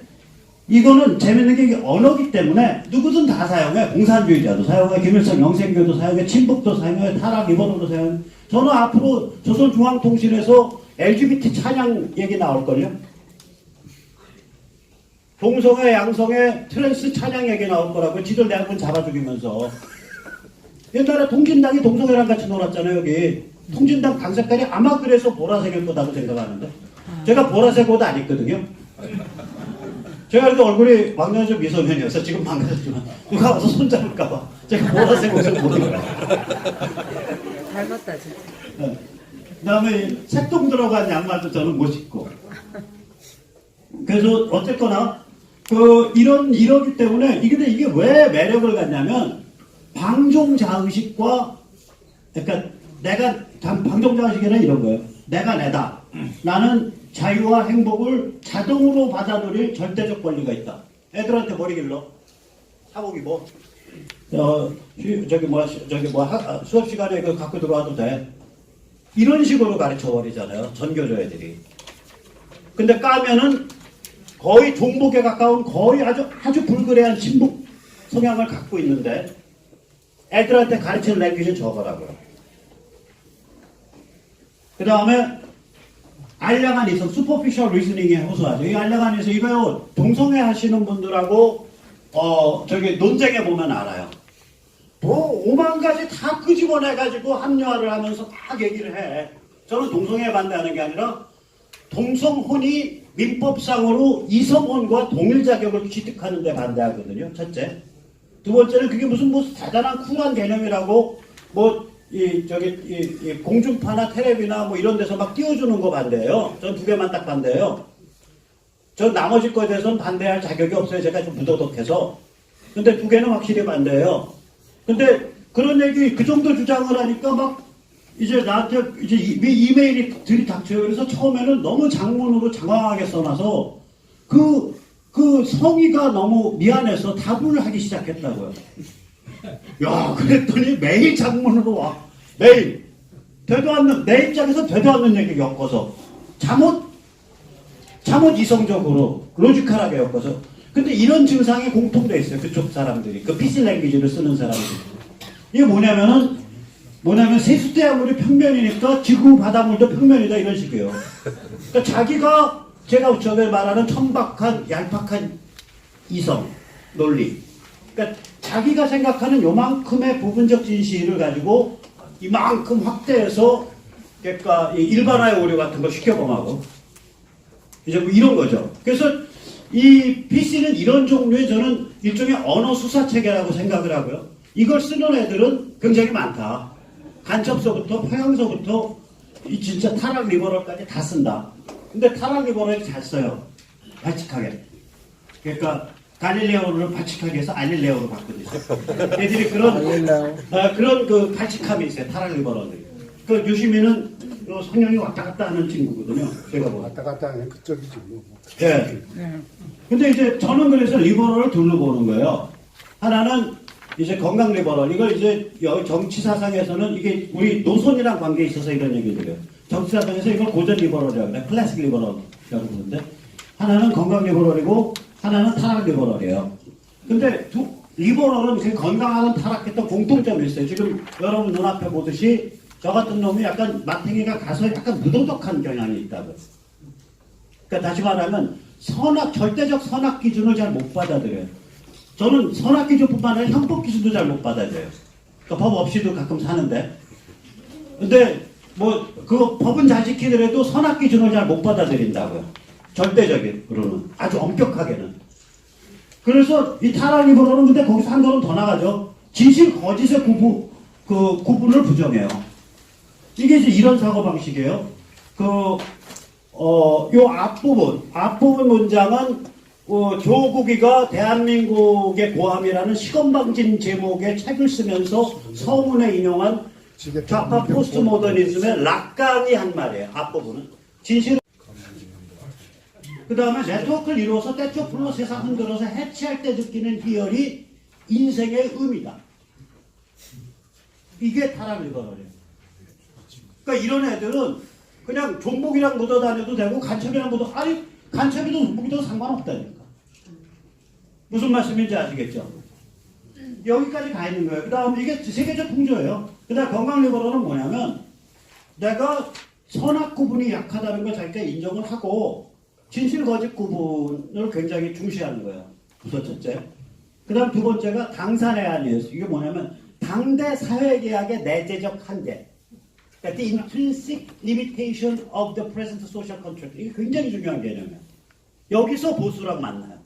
이거는 재밌는 게 이게 언어기 때문에 누구든 다 사용해. 공산주의자도 사용해. 김일성 영생교도 사용해. 친북도 사용해. 타락 이번호도 사용해. 저는 앞으로 조선중앙통신에서 LGBT 찬양 얘기 나올걸요. 동성애, 양성애, 트랜스 찬양 얘기 나올 거라고 지들 내한번 잡아 죽이면서 옛날에 통진당이 동성애랑 같이 놀았잖아요. 여기 통진당 당 색깔이 아마 그래서 보라색일 거다고 생각하는데 제가 보라색 옷 안 입거든요. 제가 이렇게 얼굴이 왕년에 미소년이어서 지금 망가졌지만 누가 와서 손잡을까봐 제가 보라색 옷을 못 입어요. 닮았다 진짜. 네. 그 다음에 색동 들어간 양말도 저는 못 신고. 그래서 어쨌거나 이러기 때문에 이게 왜 매력을 갖냐면 방종자의식과 그러니까 방종자의식에는 이런 거예요. 내가 내다. 나는 자유와 행복을 자동으로 받아들일 절대적 권리가 있다. 애들한테 머리 길러. 사복 입어. 수업 시간에 갖고 들어와도 돼. 이런 식으로 가르쳐 버리잖아요. 전교조 애들이. 근데 까면은 거의 종북에 가까운 거의 아주 불그레한 친북 성향을 갖고 있는데 애들한테 가르치는 랭귀지는 저거라고요. 그 다음에 알량한 이성, 슈퍼피셜 리스닝에 호소하죠. 이 알량한 이성, 이거요, 동성애 하시는 분들하고, 저기 논쟁해 보면 알아요. 뭐, 5만 가지 다 끄집어내가지고 합리화를 하면서 다 얘기를 해. 저는 동성애 반대하는 게 아니라, 동성혼이 민법상으로 이성혼과 동일 자격을 취득하는 데 반대하거든요. 첫째. 두 번째는 그게 무슨 뭐 대단한 쿨한 개념이라고, 공중파나 텔레비나 뭐 이런 데서 막 띄워주는 거 반대해요. 전 두 개만 딱 반대해요. 전 나머지 거에 대해서는 반대할 자격이 없어요. 제가 좀 무도덕해서. 근데 두 개는 확실히 반대해요. 근데 그런 얘기, 그 정도 주장을 하니까 막 이제 나한테 이제 이메일이 들이닥쳐요. 그래서 처음에는 너무 장문으로 장황하게 써놔서 그 성의가 너무 미안해서 답을 하기 시작했다고요. 야, 그랬더니 매일 장문으로 와. 매일. 되도 않는, 내 입장에서 되도 않는 얘기 엮어서. 잠옷 이성적으로, 로지컬하게 엮어서. 근데 이런 증상이 공통돼 있어요. 그쪽 사람들이. 그 PC 랭귀지를 쓰는 사람들이. 이게 뭐냐면 세수대야물이 평면이니까 지구 바닷물도 평면이다 이런 식이에요. 그러니까 자기가 제가 저번에 말하는 천박한, 얄팍한 이성, 논리. 그러니까 자기가 생각하는 요만큼의 부분적 진실을 가지고 이만큼 확대해서 그러니까 일반화의 오류 같은 거 시켜범하고 이제 뭐 이런 거죠. 그래서 이 PC는 이런 종류의 저는 일종의 언어 수사 체계라고 생각을 하고요. 이걸 쓰는 애들은 굉장히 많다. 간첩서부터 평양서부터 이 진짜 타락 리버럴까지 다 쓴다. 근데 타락 리버럴이 잘 써요. 발칙하게. 그러니까 갈릴레오를 발칙하게 해서 알릴레오로 바꾸듯이. 애들이 그런 그 발칙함이 있어요. 타락 리버럴들이. 그 유시민은 성향이 왔다 갔다 하는 친구거든요. 제가 뭐. 왔다 갔다 하는 그쪽이지 뭐. 예. 근데 이제 저는 그래서 리버럴을 둘로 보는 거예요. 하나는 이제 건강 리버럴. 이걸 이제 정치 사상에서는 이게 우리 노선이랑 관계에 있어서 이런 얘기를 해요. 정치 사상에서 이걸 고전 리버럴이라고 그래. 클래식 리버럴이라고 그러는데 하나는 건강 리버럴이고 하나는 타락 리버럴이에요. 근데 리버럴은 그 건강하는 타락했던 공통점이 있어요. 지금 여러분 눈앞에 보듯이 저 같은 놈이 약간 마탱이가 가서 약간 무도덕한 경향이 있다고. 그러니까 다시 말하면 절대적 선악 기준을 잘 못 받아들여요. 저는 선악 기준뿐만 아니라 형법 기준도 잘 못 받아들여요. 그러니까 법 없이도 가끔 사는데. 근데 뭐 그 법은 잘 지키더라도 선악 기준을 잘 못 받아들인다고요. 절대적으로는 아주 엄격하게는. 그래서 이 타락 리버럴은 근데 거기서 한 걸음 더 나가죠. 진실 거짓의 구분을 부정해요. 이게 이제 이런 사고 방식이에요. 요 앞부분 문장은 조국이가 대한민국의 고함이라는 시건방진 제목의 책을 쓰면서 서문에 인용한 좌파 포스트 모더니즘의 락강이 한 말이에요. 앞부분은. 진실. 그 다음에 네트워크를 이루어서 때쳐 불러 세상 흔들어서 해체할 때 느끼는 희열이 인생의 의미다. 이게 타락 리버럴이에요. 그러니까 이런 애들은 그냥 종목이랑 묻어 다녀도 되고 간첩이랑 간첩이도 종목이도 상관없다니까. 무슨 말씀인지 아시겠죠? 여기까지 가 있는 거예요. 그 다음 이게 세계적 풍조예요. 그 다음 건강 리버럴은 뭐냐면 내가 선악 구분이 약하다는 걸 자기가 인정을 하고 진실 거짓 구분을 굉장히 중시하는 거예요. 우선 첫째. 그 다음 두 번째가 당사내한이에요. 이게 뭐냐면 당대 사회계약의 내재적 한계. 그러니까 the intrinsic limitation of the present social contract. 이게 굉장히 중요한 개념이에요. 여기서 보수랑 만나요.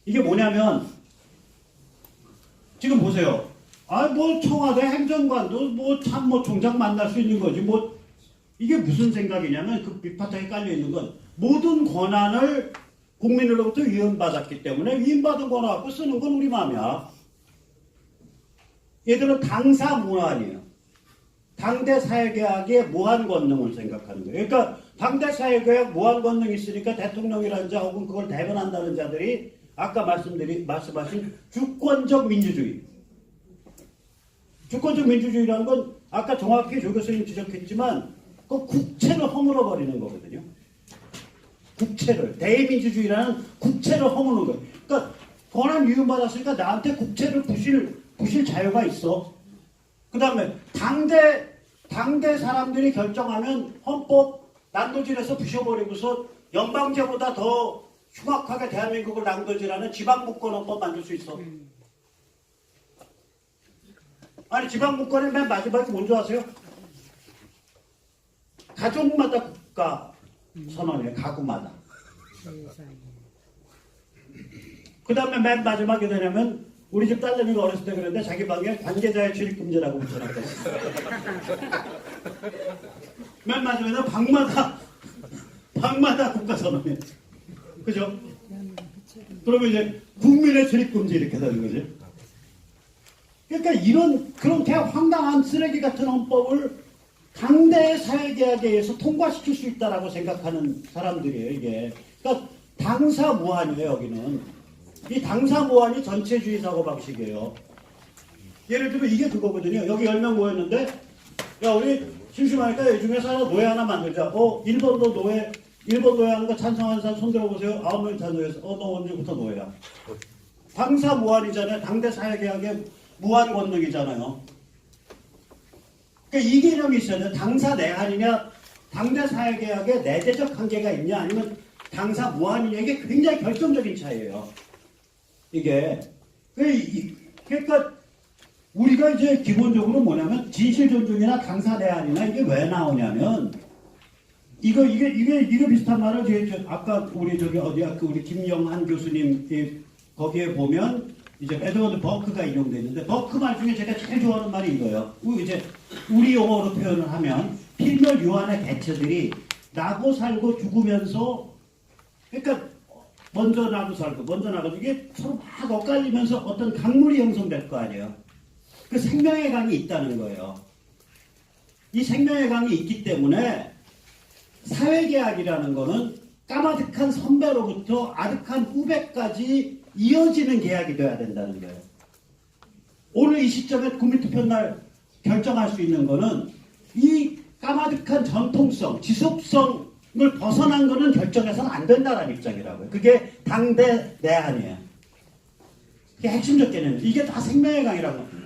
이게 뭐냐면 지금 보세요. 뭐 청와대 행정관도 참모총장 만날 수 있는 거지. 이게 무슨 생각이냐면 그 밑바탕에 깔려 있는 건 모든 권한을 국민으로부터 위임받았기 때문에 위임받은 권한 갖고 쓰는 건 우리 마음이야. 얘들은 당사 무한이에요. 당대 사회계약의 무한 권능을 생각하는 거예요. 그러니까 당대 사회계약 무한 권능이 있으니까 대통령이라는 자 혹은 그걸 대변한다는 자들이 아까 말씀하신 주권적 민주주의. 주권적 민주주의라는 건 아까 정확히 조 교수님 지적했지만 그 국채를 허물어버리는 거거든요. 국채를. 대의민주주의라는 국채를 허무는 거예요. 그러니까 권한 위임받았으니까 나한테 국채를 부실 자유가 있어. 그 다음에 당대 당대 사람들이 결정하면 헌법 난도질에서 부셔버리고서 연방제보다 더 흉악하게 대한민국을 난도질하는 지방분권헌법 만들 수 있어. 아니 지방분권의 맨 마지막에 뭔지 아세요? 가족마다 국가 선언이에요. 가구마다. 그 다음에 맨 마지막에 되냐면 우리 집 딸내미가 어렸을 때 그랬는데 자기 방에 관계자의 출입금지라고 붙여놨거든. 맨 마지막에는 방마다 국가선언이에요. 그죠? 그러면 이제 국민의 출입금지 이렇게 되는 거지. 그러니까 그렇게 황당한 쓰레기 같은 헌법을 당대의 사회계약에 의해서 통과시킬 수 있다라고 생각하는 사람들이에요, 이게. 그러니까 당사무한이에요, 여기는. 이 당사무한이 전체주의 사고방식이에요. 예를 들면 이게 그거거든요. 여기 10명 모였는데, 야, 우리 심심하니까 이 중에서 노예 하나 만들자. 1번도 노예, 1번 노예 하는 거 찬성하는 사람 손 들어보세요. 9명 찬성해서. 너 언제부터 노예야? 당사무한이잖아요. 당대 사회계약의 무한 권능이잖아요. 그러니까 이 개념이 있어야 돼요. 당사 내한이냐, 당대 사회계약에 내재적 한계가 있냐, 아니면 당사 무한이냐, 이게 굉장히 결정적인 차이예요. 이게. 그러니까 우리가 이제 기본적으로 뭐냐면 진실 존중이나 당사 내한이나 이게 왜 나오냐면 이게 비슷한 말을 아까 우리 우리 김영한 교수님 거기에 보면 이제 에드워드 버크가 인용되어 있는데 버크 말 중에 제가 제일 좋아하는 말이 이거예요. 이제 우리 용어로 표현을 하면 필멸 유한의 개체들이 나고 살고 죽으면서 그러니까 먼저 나고 이게 서로 막 엇갈리면서 어떤 강물이 형성될 거 아니에요. 그 생명의 강이 있다는 거예요. 이 생명의 강이 있기 때문에 사회계약이라는 거는 까마득한 선배로부터 아득한 후배까지 이어지는 계약이 돼야 된다는 거예요. 오늘 이 시점에 국민투표날 결정할 수 있는 거는 이 까마득한 전통성, 지속성을 벗어난 거는 결정해서는 안 된다는 입장이라고요. 그게 당대 내한이에요. 그게 핵심적 개념이에요. 이게 다 생명의 강이라고.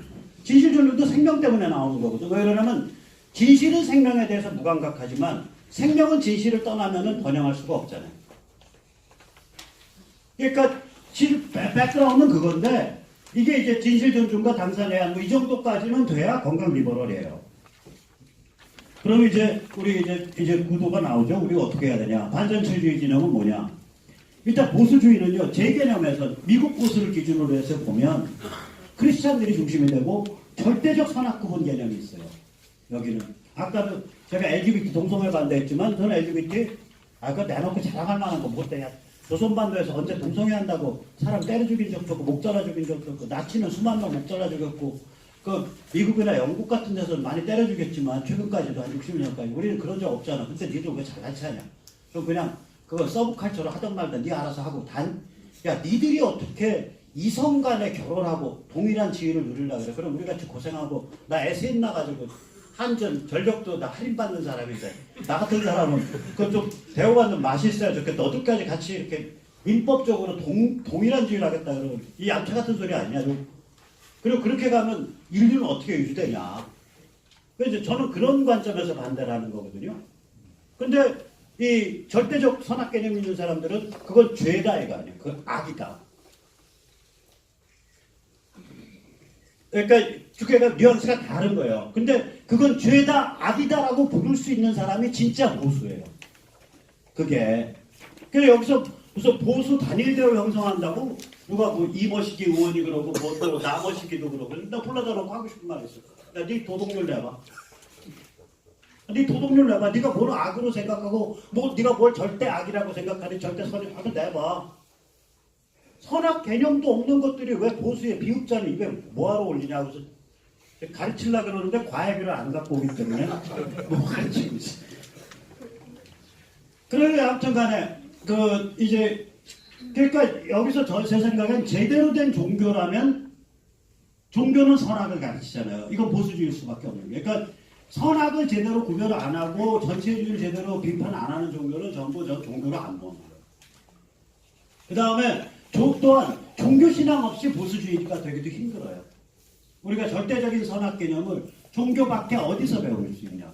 진실존중도 생명 때문에 나오는 거거든요. 왜 그러냐면 진실은 생명에 대해서 무감각하지만 생명은 진실을 떠나면은 번영할 수가 없잖아요. 그러니까 백그라운드는 그건데 이게 이제 진실 존중과 당사 내한 이 정도까지는 돼야 건강 리버럴이에요. 그럼 이제 우리 이제 구도가 나오죠. 우리가 어떻게 해야 되냐? 반전체주의 진영은 뭐냐? 일단 보수주의는요. 제 개념에서 미국 보수를 기준으로 해서 보면 크리스찬들이 중심이 되고 절대적 선악구분 개념이 있어요. 여기는 아까도 제가 LGBT 동성애 반대했지만 저는 LGBT 그거 내놓고 자랑할 만한 거 못해. 조선반도에서 언제 동성애 한다고 사람 때려 죽인 적도 없고 목 잘라 죽인 적도 없고 나치는 수만 명 목 잘라 죽였고 그 미국이나 영국 같은 데서는 많이 때려 죽였지만 최근까지도 한 60년까지 우리는 그런 적 없잖아. 근데 니들 왜 잘나치 하냐? 그럼 그냥 그거 서브컬처로 하던 말든 니 알아서 하고 야 니들이 어떻게 이성 간에 결혼하고 동일한 지위를 누리려고 그래. 그럼 우리 같이 고생하고 나 에세인 나가지고 한전 전력도 나 할인받는 사람인데 나 같은 사람은 그건 좀 대우받는 맛이 있어야 좋겠다. 너들까지 같이 이렇게 민법적으로 동일한 지위를 하겠다. 그러면 이 얌체 같은 소리 아니냐. 그리고 그렇게 가면 인류는 어떻게 유지되냐. 그래서 저는 그런 관점에서 반대를 하는 거거든요. 근데 이 절대적 선악 개념 있는 사람들은 그건 죄다 이거 아니에요. 그건 악이다. 그러니까 두 개가 뉘앙스가 다른 거예요. 근데 그건 죄다 악이다라고 부를 수 있는 사람이 진짜 보수예요. 그게. 그래서 여기서 무슨 보수 단일대로 형성한다고 누가 뭐 이머시기 의원이 그러고 뭐 또 나머시기도 그러고 나 불러다 놓고 하고 싶은 말 있어. 야, 네 도덕률 내봐. 네 도덕률 내봐. 네가 뭘 악으로 생각하고 뭐 네가 뭘 절대 악이라고 생각하니 절대 선이 악을 내봐. 선악 개념도 없는 것들이 왜 보수의 비읍자는 입에 뭐하러 올리냐고 가르치려고 그러는데 과외비를 안 갖고 오기 때문에 뭐 가르치고 있어. 그러니까 아무튼 간에 그러니까 여기서 제 생각엔 제대로 된 종교라면 종교는 선악을 가르치잖아요. 이건 보수주의일 수밖에 없는 거예요. 그러니까 선악을 제대로 구별을 안 하고 전체주의를 제대로 비판 안 하는 종교는 전부 저 종교를 안 보는 거예요. 그 다음에 또한 종교신앙 없이 보수주의가 되기도 힘들어요. 우리가 절대적인 선악 개념을 종교밖에 어디서 배울 수 있냐고.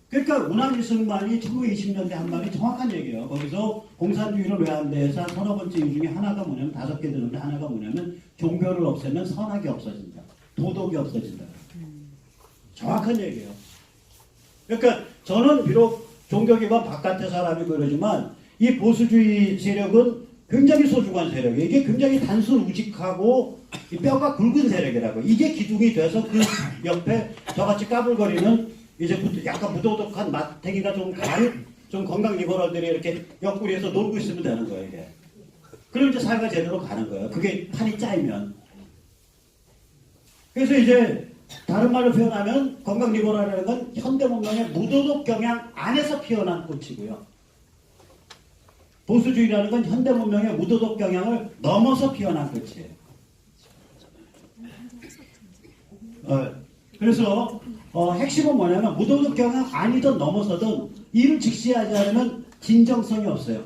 그러니까 운하일승만이 1920년대 한 말이 정확한 얘기예요. 거기서 공산주의를 외환대에서 한 서너 번째 이유 중에 하나가 뭐냐면, 5개 되는데 하나가 뭐냐면 종교를 없애면 선악이 없어진다. 도덕이 없어진다. 정확한 얘기예요. 그러니까 저는 비록 종교기관 바깥의 사람이고 그러지만 이 보수주의 세력은 굉장히 소중한 세력이에요. 이게 굉장히 단순 우직하고 이 뼈가 굵은 세력이라고. 이게 기둥이 돼서 그 옆에 저같이 까불거리는 이제 약간 무도덕한 마탱이가 좀 강한 좀 건강 리버럴들이 이렇게 옆구리에서 놀고 있으면 되는 거예요, 이게. 그럼 이제 사회가 제대로 가는 거예요. 그게 판이 짜이면. 그래서 이제 다른 말로 표현하면 건강 리버럴이라는 건 현대 문명의 무도덕 경향 안에서 피어난 꽃이고요. 보수주의라는 건 현대 문명의 무도덕 경향을 넘어서 피어난 꽃이에요. 그래서 핵심은 뭐냐면 무도덕 경향 아니든 넘어서든 이를 직시하지 않으면 진정성이 없어요.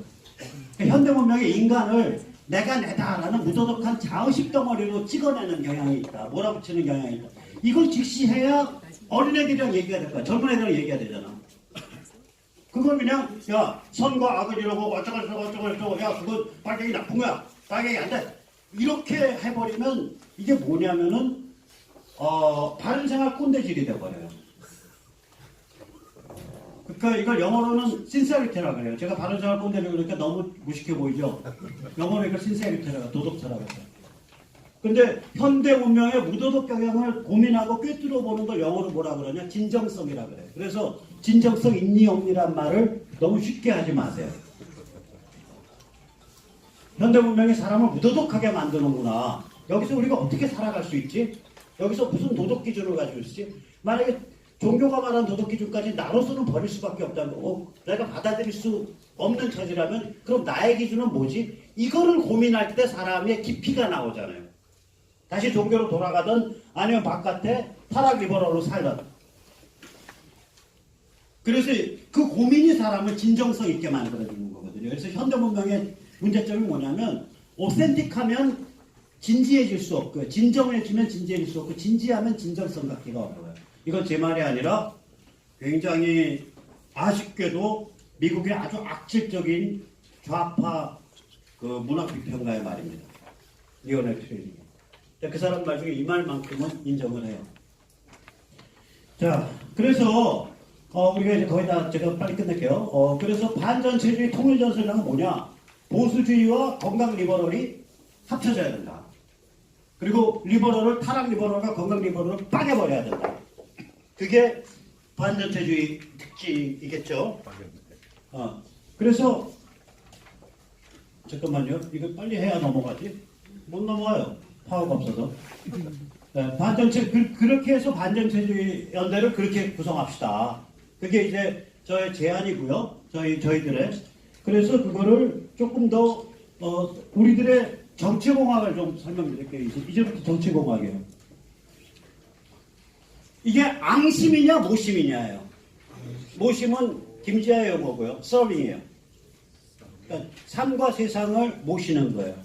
현대 문명의 인간을 내가 내다라는 무도덕한 자의식 덩어리로 찍어내는 경향이 있다. 몰아붙이는 경향이 있다. 이걸 직시해야 어린애들이랑 얘기가 될 거야. 젊은 애들이랑 얘기가 되잖아. 그걸 그냥 야 선과 악을 이러고 어쩌고 야 그건 빨갱이 나쁜 거야. 빨갱이 안 돼. 이렇게 해버리면 이게 뭐냐면은 바른생활 꼰대질이 돼버려요. 그러니까 이걸 영어로는 신세리티라고 해요. 제가 바른생활 꼰대를 그러니까 너무 무식해 보이죠. 영어로 이걸 신세리티라고 도덕처라고 해요. 근데 현대 문명의 무도덕 경향을 고민하고 꿰뚫어 보는 걸 영어로 뭐라 그러냐? 진정성이라 그래요. 그래서 진정성 있니 없니란 말을 너무 쉽게 하지 마세요. 현대 문명이 사람을 무도덕하게 만드는구나. 여기서 우리가 어떻게 살아갈 수 있지? 여기서 무슨 도덕 기준을 가지고 있지? 만약에 종교가 말한 도덕 기준까지 나로서는 버릴 수밖에 없다는 거고 내가 받아들일 수 없는 처지라면 그럼 나의 기준은 뭐지? 이거를 고민할 때 사람의 깊이가 나오잖아요. 다시 종교로 돌아가든 아니면 바깥에 타락 리버럴로 살든. 그래서 그 고민이 사람을 진정성 있게 만들어주는 거거든요. 그래서 현대 문명의 문제점이 뭐냐면 오센틱하면 진지해질 수 없고요. 진정해지면 진지해질 수 없고 진지하면 진정성 갖기가 어려워요. 이건 제 말이 아니라 굉장히 아쉽게도 미국의 아주 악질적인 좌파 그 문학 비평가의 말입니다. 리오넬 트레이닝. 그 사람 말 중에 이 말만큼은 인정을 해요. 자, 그래서 우리가 이제 거의 다 제가 빨리 끝낼게요. 그래서 반전체주의 통일전선이란 뭐냐? 보수주의와 건강 리버럴이 합쳐져야 된다. 그리고 리버럴을 타락 리버럴과 건강 리버럴을 빠개버려야 된다. 그게 반전체주의 특징이겠죠. 그래서 잠깐만요. 이거 빨리 해야 넘어가지. 못 넘어가요. 파워가 없어서. 반전체 그렇게 해서 반전체주의 연대를 그렇게 구성합시다. 그게 이제 저의 제안이고요. 저희들의. 그래서 그거를 조금 더 우리들의 정치공학을 좀 설명드릴게요. 이제부터 정치공학이에요. 이게 앙심이냐 모심이냐예요. 모심은 김지아의 용어고요. 서빙이에요. 그러니까 삶과 세상을 모시는 거예요.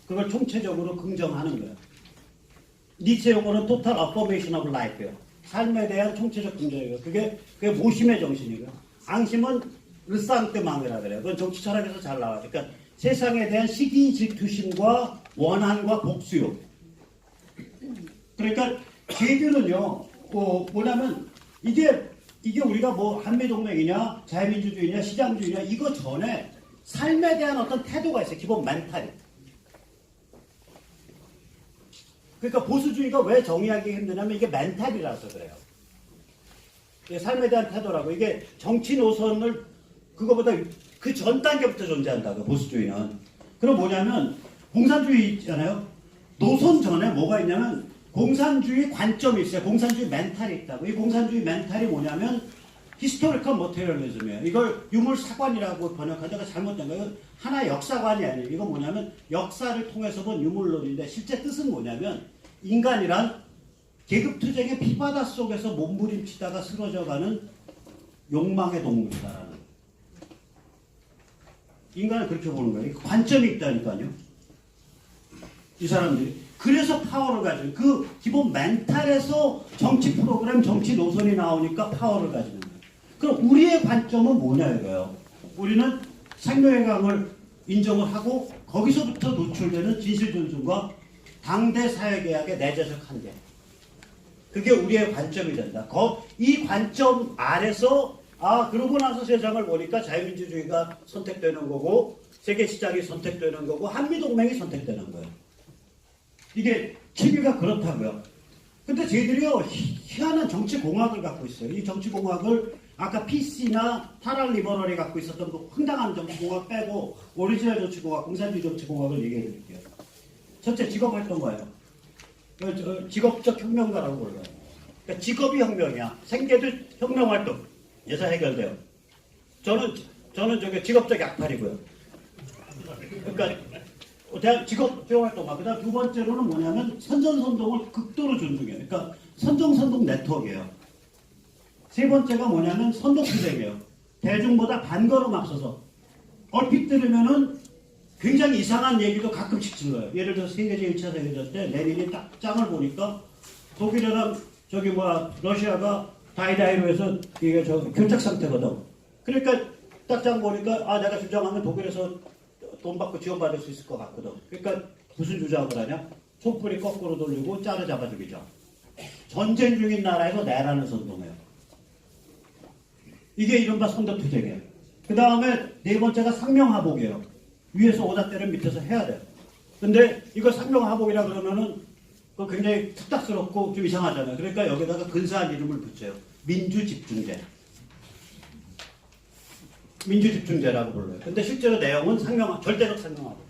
그걸 총체적으로 긍정하는 거예요. 니체 용어는 total affirmation of life예요. 삶에 대한 총체적 긍정이에요. 그게 모심의 정신이고요. 앙심은 르상뜨망이라 그래요. 그건 정치 철학에서 잘 나와요. 그러니까 세상에 대한 시기 질투심과 원한과 복수욕. 그러니까 개교는요. 뭐냐면 이게 우리가 뭐 한미동맹이냐 자유민주주의냐 시장주의냐 이거 전에 삶에 대한 어떤 태도가 있어요. 기본 멘탈이. 그러니까 보수주의가 왜 정의하기 힘드냐면 이게 멘탈이라서 그래요. 이게 삶에 대한 태도라고. 이게 정치 노선을 그거보다 그 전 단계부터 존재한다고 보수주의는. 그럼 뭐냐면 공산주의 있잖아요. 노선 전에 뭐가 있냐면 공산주의 관점이 있어요. 공산주의 멘탈이 있다고. 이 공산주의 멘탈이 뭐냐면 히스토리컬 모테리얼리즘이에요. 이걸 유물사관이라고 번역하다가 잘못된 거예요. 하나의 역사관이 아니에요. 이건 뭐냐면 역사를 통해서 본 유물론인데 실제 뜻은 뭐냐면 인간이란 계급투쟁의 피바다 속에서 몸부림치다가 쓰러져가는 욕망의 동물이다라는. 인간을 그렇게 보는 거예요. 관점이 있다니까요. 이 사람들이. 그래서 파워를 가지는 그 기본 멘탈에서 정치 프로그램, 정치 노선이 나오니까 파워를 가지는 거예요. 그럼 우리의 관점은 뭐냐 이거예요. 우리는 생명의 강을 인정을 하고 거기서부터 노출되는 진실존중과 당대 사회개혁의 내재적 한계. 그게 우리의 관점이 된다. 이 관점 아래서 그러고 나서 세상을 보니까 자유민주주의가 선택되는 거고 세계시장이 선택되는 거고 한미동맹이 선택되는 거예요. 이게 체계가 그렇다고요. 근데 저희들이요 희한한 정치공학을 갖고 있어요. 이 정치공학을 아까 PC나 타랄 리버럴이 갖고 있었던 그 황당한 정치공학 빼고 오리지널 정치공학, 공산주의 정치공학을 얘기해 드릴게요. 첫째 직업활동가예요. 직업적 혁명가라고 불러요. 그러니까 직업이 혁명이야. 생계도 혁명활동. 예사 해결돼요. 저는 저기 직업적 약팔이고요. 그러니까 직업적 활동가. 그다음 두 번째로는 뭐냐면 선전선동을 극도로 존중해요. 그러니까 선정선동 네트워크예요. 세 번째가 뭐냐면 선동투쟁이에요. 대중보다 반걸음 앞서서 얼핏 들으면은 굉장히 이상한 얘기도 가끔씩 질러요. 예를 들어서 세계제 1차 세계대전 때 레닌이 딱 짱을 보니까 독일이랑 러시아가 다이다이로 해서 이게 교착 상태거든. 그러니까 딱 짱 보니까 내가 주장하면 독일에서 돈 받고 지원받을 수 있을 것 같거든. 그러니까 무슨 주장을 하냐? 촛불이 거꾸로 돌리고 짤을 잡아 죽이죠. 전쟁 중인 나라에서 내라는 선동해요. 이게 이른바 선덕투쟁이에요. 그 다음에 네 번째가 상명하복이에요. 위에서 오다 때는 밑에서 해야 돼요. 근데 이거 상명하복이라 그러면은 굉장히 특닥스럽고 좀 이상하잖아요. 그러니까 여기다가 근사한 이름을 붙여요. 민주집중제. 민주집중제라고 불러요. 근데 실제로 내용은 절대적 상명하복.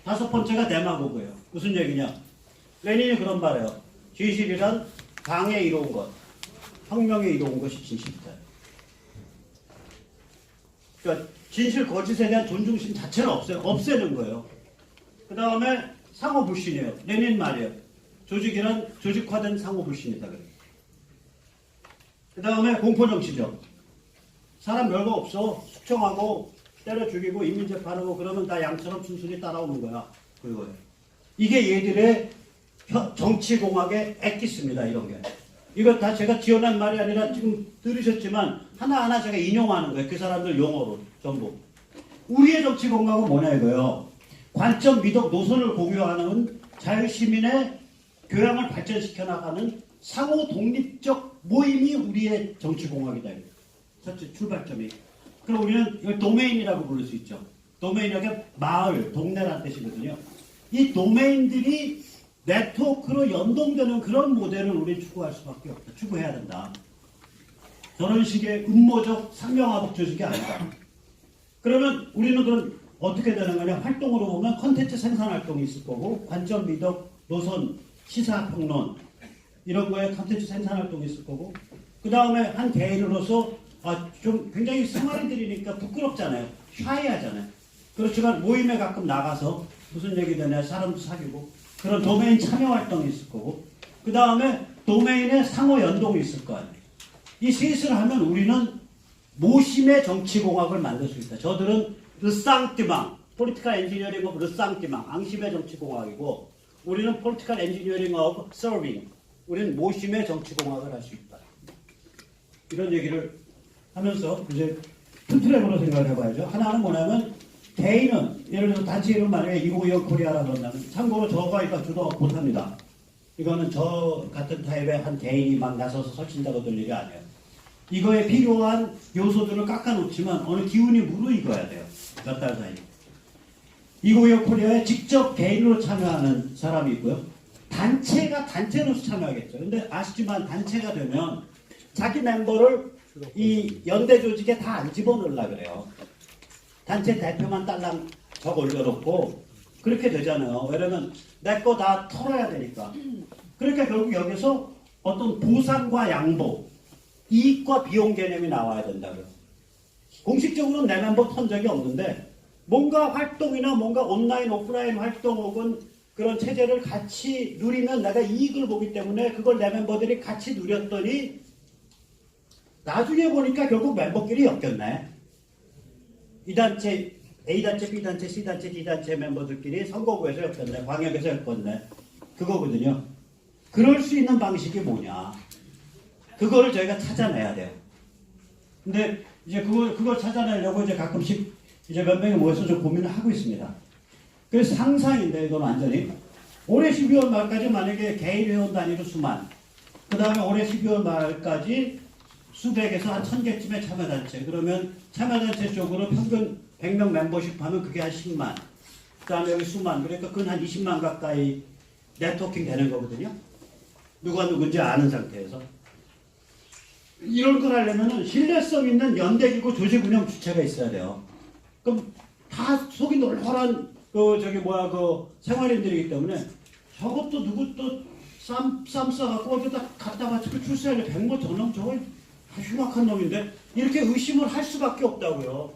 다섯 번째가 대마복이에요. 무슨 얘기냐? 레닌이 그런 말이에요. 진실이란 당에 이로운 것, 혁명에 이로운 것이 진실이다. 그러니까 진실 거짓에 대한 존중심 자체를 없애는 거예요. 그 다음에 상호불신이에요. 레닌 말이에요. 조직이란 조직화된 상호불신이다. 그 다음에 공포정치죠. 사람 별거 없어. 숙청하고 때려 죽이고 인민재판하고 그러면 다 양처럼 순순히 따라오는 거야. 그거예요. 이게 얘들의 정치공학의 엑기스입니다. 이런 게. 이거 다 제가 지어낸 말이 아니라 지금 들으셨지만 하나하나 제가 인용하는 거예요. 그 사람들 용어로 전부. 우리의 정치공학은 뭐냐 이거예요. 관점, 미덕, 노선을 공유하는 자유시민의 교양을 발전시켜 나가는 상호 독립적 모임이 우리의 정치공학이다. 첫째 출발점이. 그럼 우리는 이걸 도메인이라고 부를 수 있죠. 도메인이라는 마을, 동네라는 뜻이거든요. 이 도메인들이 네트워크로 연동되는 그런 모델을 우리는 추구할 수밖에 없다. 추구해야 된다. 저런 식의 음모적 상명하복 조직이 아니다. 그러면 우리는 그럼 어떻게 되는 거냐? 활동으로 보면 컨텐츠 생산 활동이 있을 거고 관점, 미덕, 노선, 시사, 평론 이런 거에 컨텐츠 생산 활동이 있을 거고 그 다음에 한 개인으로서 좀 굉장히 생활인들이니까 부끄럽잖아요. 샤이하잖아요. 그렇지만 모임에 가끔 나가서 무슨 얘기 되냐 사람도 사귀고 그런 도메인 참여 활동이 있을 거고 그 다음에 도메인의 상호 연동이 있을 거 아니에요. 이 셋을 하면 우리는 모심의 정치공학을 만들 수 있다. 저들은 르상띠망, 폴리티컬 엔지니어링 오브 르상띠망, 앙심의 정치공학이고 우리는 폴리티컬 엔지니어링 오브 서빙, 우리는 모심의 정치공학을 할 수 있다. 이런 얘기를 하면서 이제 툴트랙으로 생각을 해봐야죠. 하나는 뭐냐면 개인은 예를 들어서 단체 이름 만약에 이고이어 코리아라고 한다면 참고로 저가 이거 주도 못합니다. 이거는 저 같은 타입의 한 개인이 막 나서서 설친다고 될 일이 아니에요. 이거에 필요한 요소들을 깎아놓지만 어느 기운이 무르익어야 돼요. 몇 달 사이. 이고이어 코리아에 직접 개인으로 참여하는 사람이 있고요. 단체가 단체로서 참여하겠죠. 근데 아시지만 단체가 되면 자기 멤버를 이 연대 조직에 다 안 집어넣으려고 그래요. 단체 대표만 딸랑 적어 올려놓고 그렇게 되잖아요. 왜냐면 내 거 다 털어야 되니까. 그러니까 결국 여기서 어떤 보상과 양보, 이익과 비용 개념이 나와야 된다고요. 공식적으로는 내 멤버 턴 적이 없는데 뭔가 활동이나 뭔가 온라인, 오프라인 활동 혹은 그런 체제를 같이 누리면 내가 이익을 보기 때문에 그걸 내 멤버들이 같이 누렸더니 나중에 보니까 결국 멤버끼리 엮였네. 이 단체, A단체, B단체, C단체, D단체 멤버들끼리 선거구에서 엮였네. 광역에서 엮였네. 그거거든요. 그럴 수 있는 방식이 뭐냐. 그거를 저희가 찾아내야 돼요. 근데 이제 그걸 찾아내려고 이제 가끔씩 이제 몇 명이 모여서 좀 고민을 하고 있습니다. 그래서 상상인데, 이건 완전히. 올해 12월 말까지 만약에 개인 회원 단위로 수만, 그 다음에 올해 12월 말까지 수백에서 한 1000개쯤의 참여단체, 그러면 참여단체 쪽으로 평균 100명 멤버십 하면 그게 한 10만, 그 다음에 여기 수만, 그러니까 그건 한 20만 가까이 네트워킹 되는 거거든요. 누가 누군지 아는 상태에서. 이런 걸 하려면은 신뢰성 있는 연대기구 조직 운영 주체가 있어야 돼요. 그럼 다 속이 널널한 생활인들이기 때문에 저것도 누구 또 쌈 싸갖고 어디다 갖다 바치고 출세하려 100모 저놈 저거 다 흉악한 놈인데 이렇게 의심을 할 수밖에 없다고요.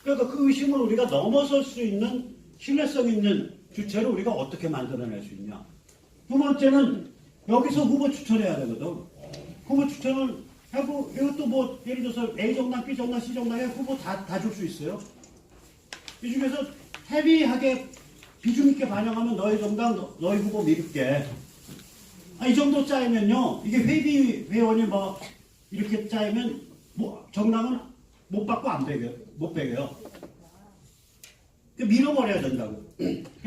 그러니까 그 의심을 우리가 넘어설 수 있는 신뢰성 있는 주체를 우리가 어떻게 만들어낼 수 있냐. 두 번째는 여기서 후보 추천해야 되거든. 후보 추천을 하고 이것도 뭐 예를 들어서 A 정당, B 정당, C 정당에 후보 다 줄 수 있어요. 이 중에서 헤비하게 비중 있게 반영하면 너희 정당, 너희 후보 밀게. 이 정도 짜이면요, 이게 회비 회원이 뭐 이렇게 짜이면 뭐 정당은 못 받고 못 배겨요. 밀어버려야 된다고.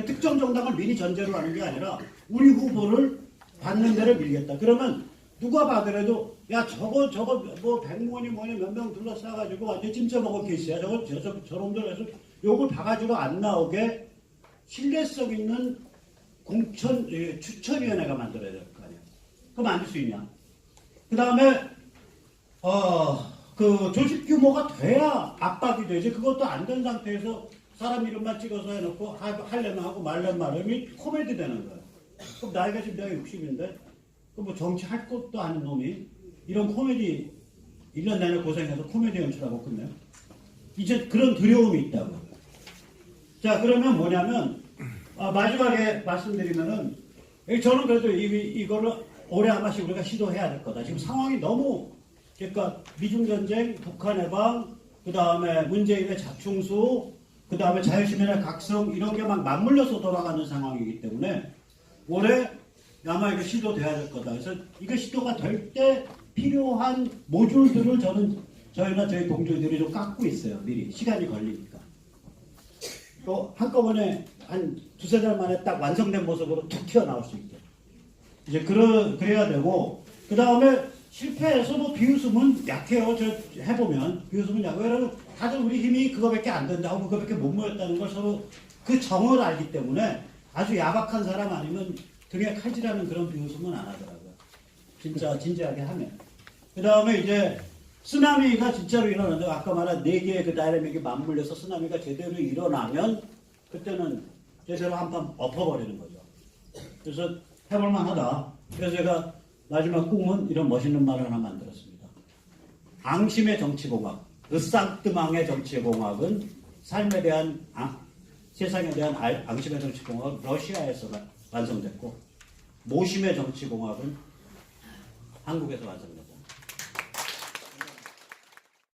특정 정당을 미리 전제로 하는 게 아니라 우리 후보를 받는 데를 밀겠다. 그러면 누가 봐더라도 야 저거 뭐 백모니 뭐니 몇 명 둘러싸가지고 완전 찜쪄먹을 케이스야. 저놈들 해서 요걸 봐가지고 안 나오게 신뢰성 있는 추천위원회가 만들어야 될 거 아니야. 그럼 만들 수 있냐? 그 다음에 그 조직 규모가 돼야 압박이 되지. 그것도 안 된 상태에서 사람 이름만 찍어서 해놓고 하려면 하고 말려면 말려면 코미디 되는 거야. 그럼 나이가 지금 내가 60인데 뭐 정치할 것도 아닌 놈이 이런 코미디 1년 내내 고생해서 코미디 연출하고 끝내요. 이제 그런 두려움이 있다고. 자, 그러면 뭐냐면 마지막에 말씀드리면은 저는 그래도 이거를 올해 한 번씩 우리가 시도해야 될 거다. 지금 상황이 너무 그러니까 미중 전쟁, 북한 해방, 그 다음에 문재인의 자충수, 그 다음에 자유시민의 각성 이런 게 막 맞물려서 돌아가는 상황이기 때문에 올해 아마 이거 시도돼야 될 거다. 그래서 이거 시도가 될 때 필요한 모듈들을 저희나 저희 동료들이 좀 깎고 있어요. 미리 시간이 걸리니까. 또 한꺼번에 한 두세 달 만에 딱 완성된 모습으로 툭 튀어나올 수 있게. 이제 그래야 되고, 그 다음에 실패해서 뭐 비웃음은 약해요. 저 해보면 비웃음은 약해요. 왜냐면 다들 우리 힘이 그거밖에 안 된다고 그거밖에 못 모였다는 걸 서로 그 정을 알기 때문에 아주 야박한 사람 아니면 등에 칼질하는 그런 비웃음은 안 하더라고요. 진짜 진지하게 하면. 그 다음에 이제 쓰나미가 진짜로 일어나는데 아까 말한 4개의 그 다이내믹이 맞물려서 쓰나미가 제대로 일어나면 그때는 제대로 한판 엎어버리는 거죠. 그래서 해볼만 하다. 그래서 제가 마지막 꿈은 이런 멋있는 말을 하나 만들었습니다. 앙심의 정치공학, 으쌍뜨망의 정치공학은 삶에 대한 세상에 대한 앙심의 정치공학은 러시아에서 완성됐고 모심의 정치공학은 한국에서 완성됐다.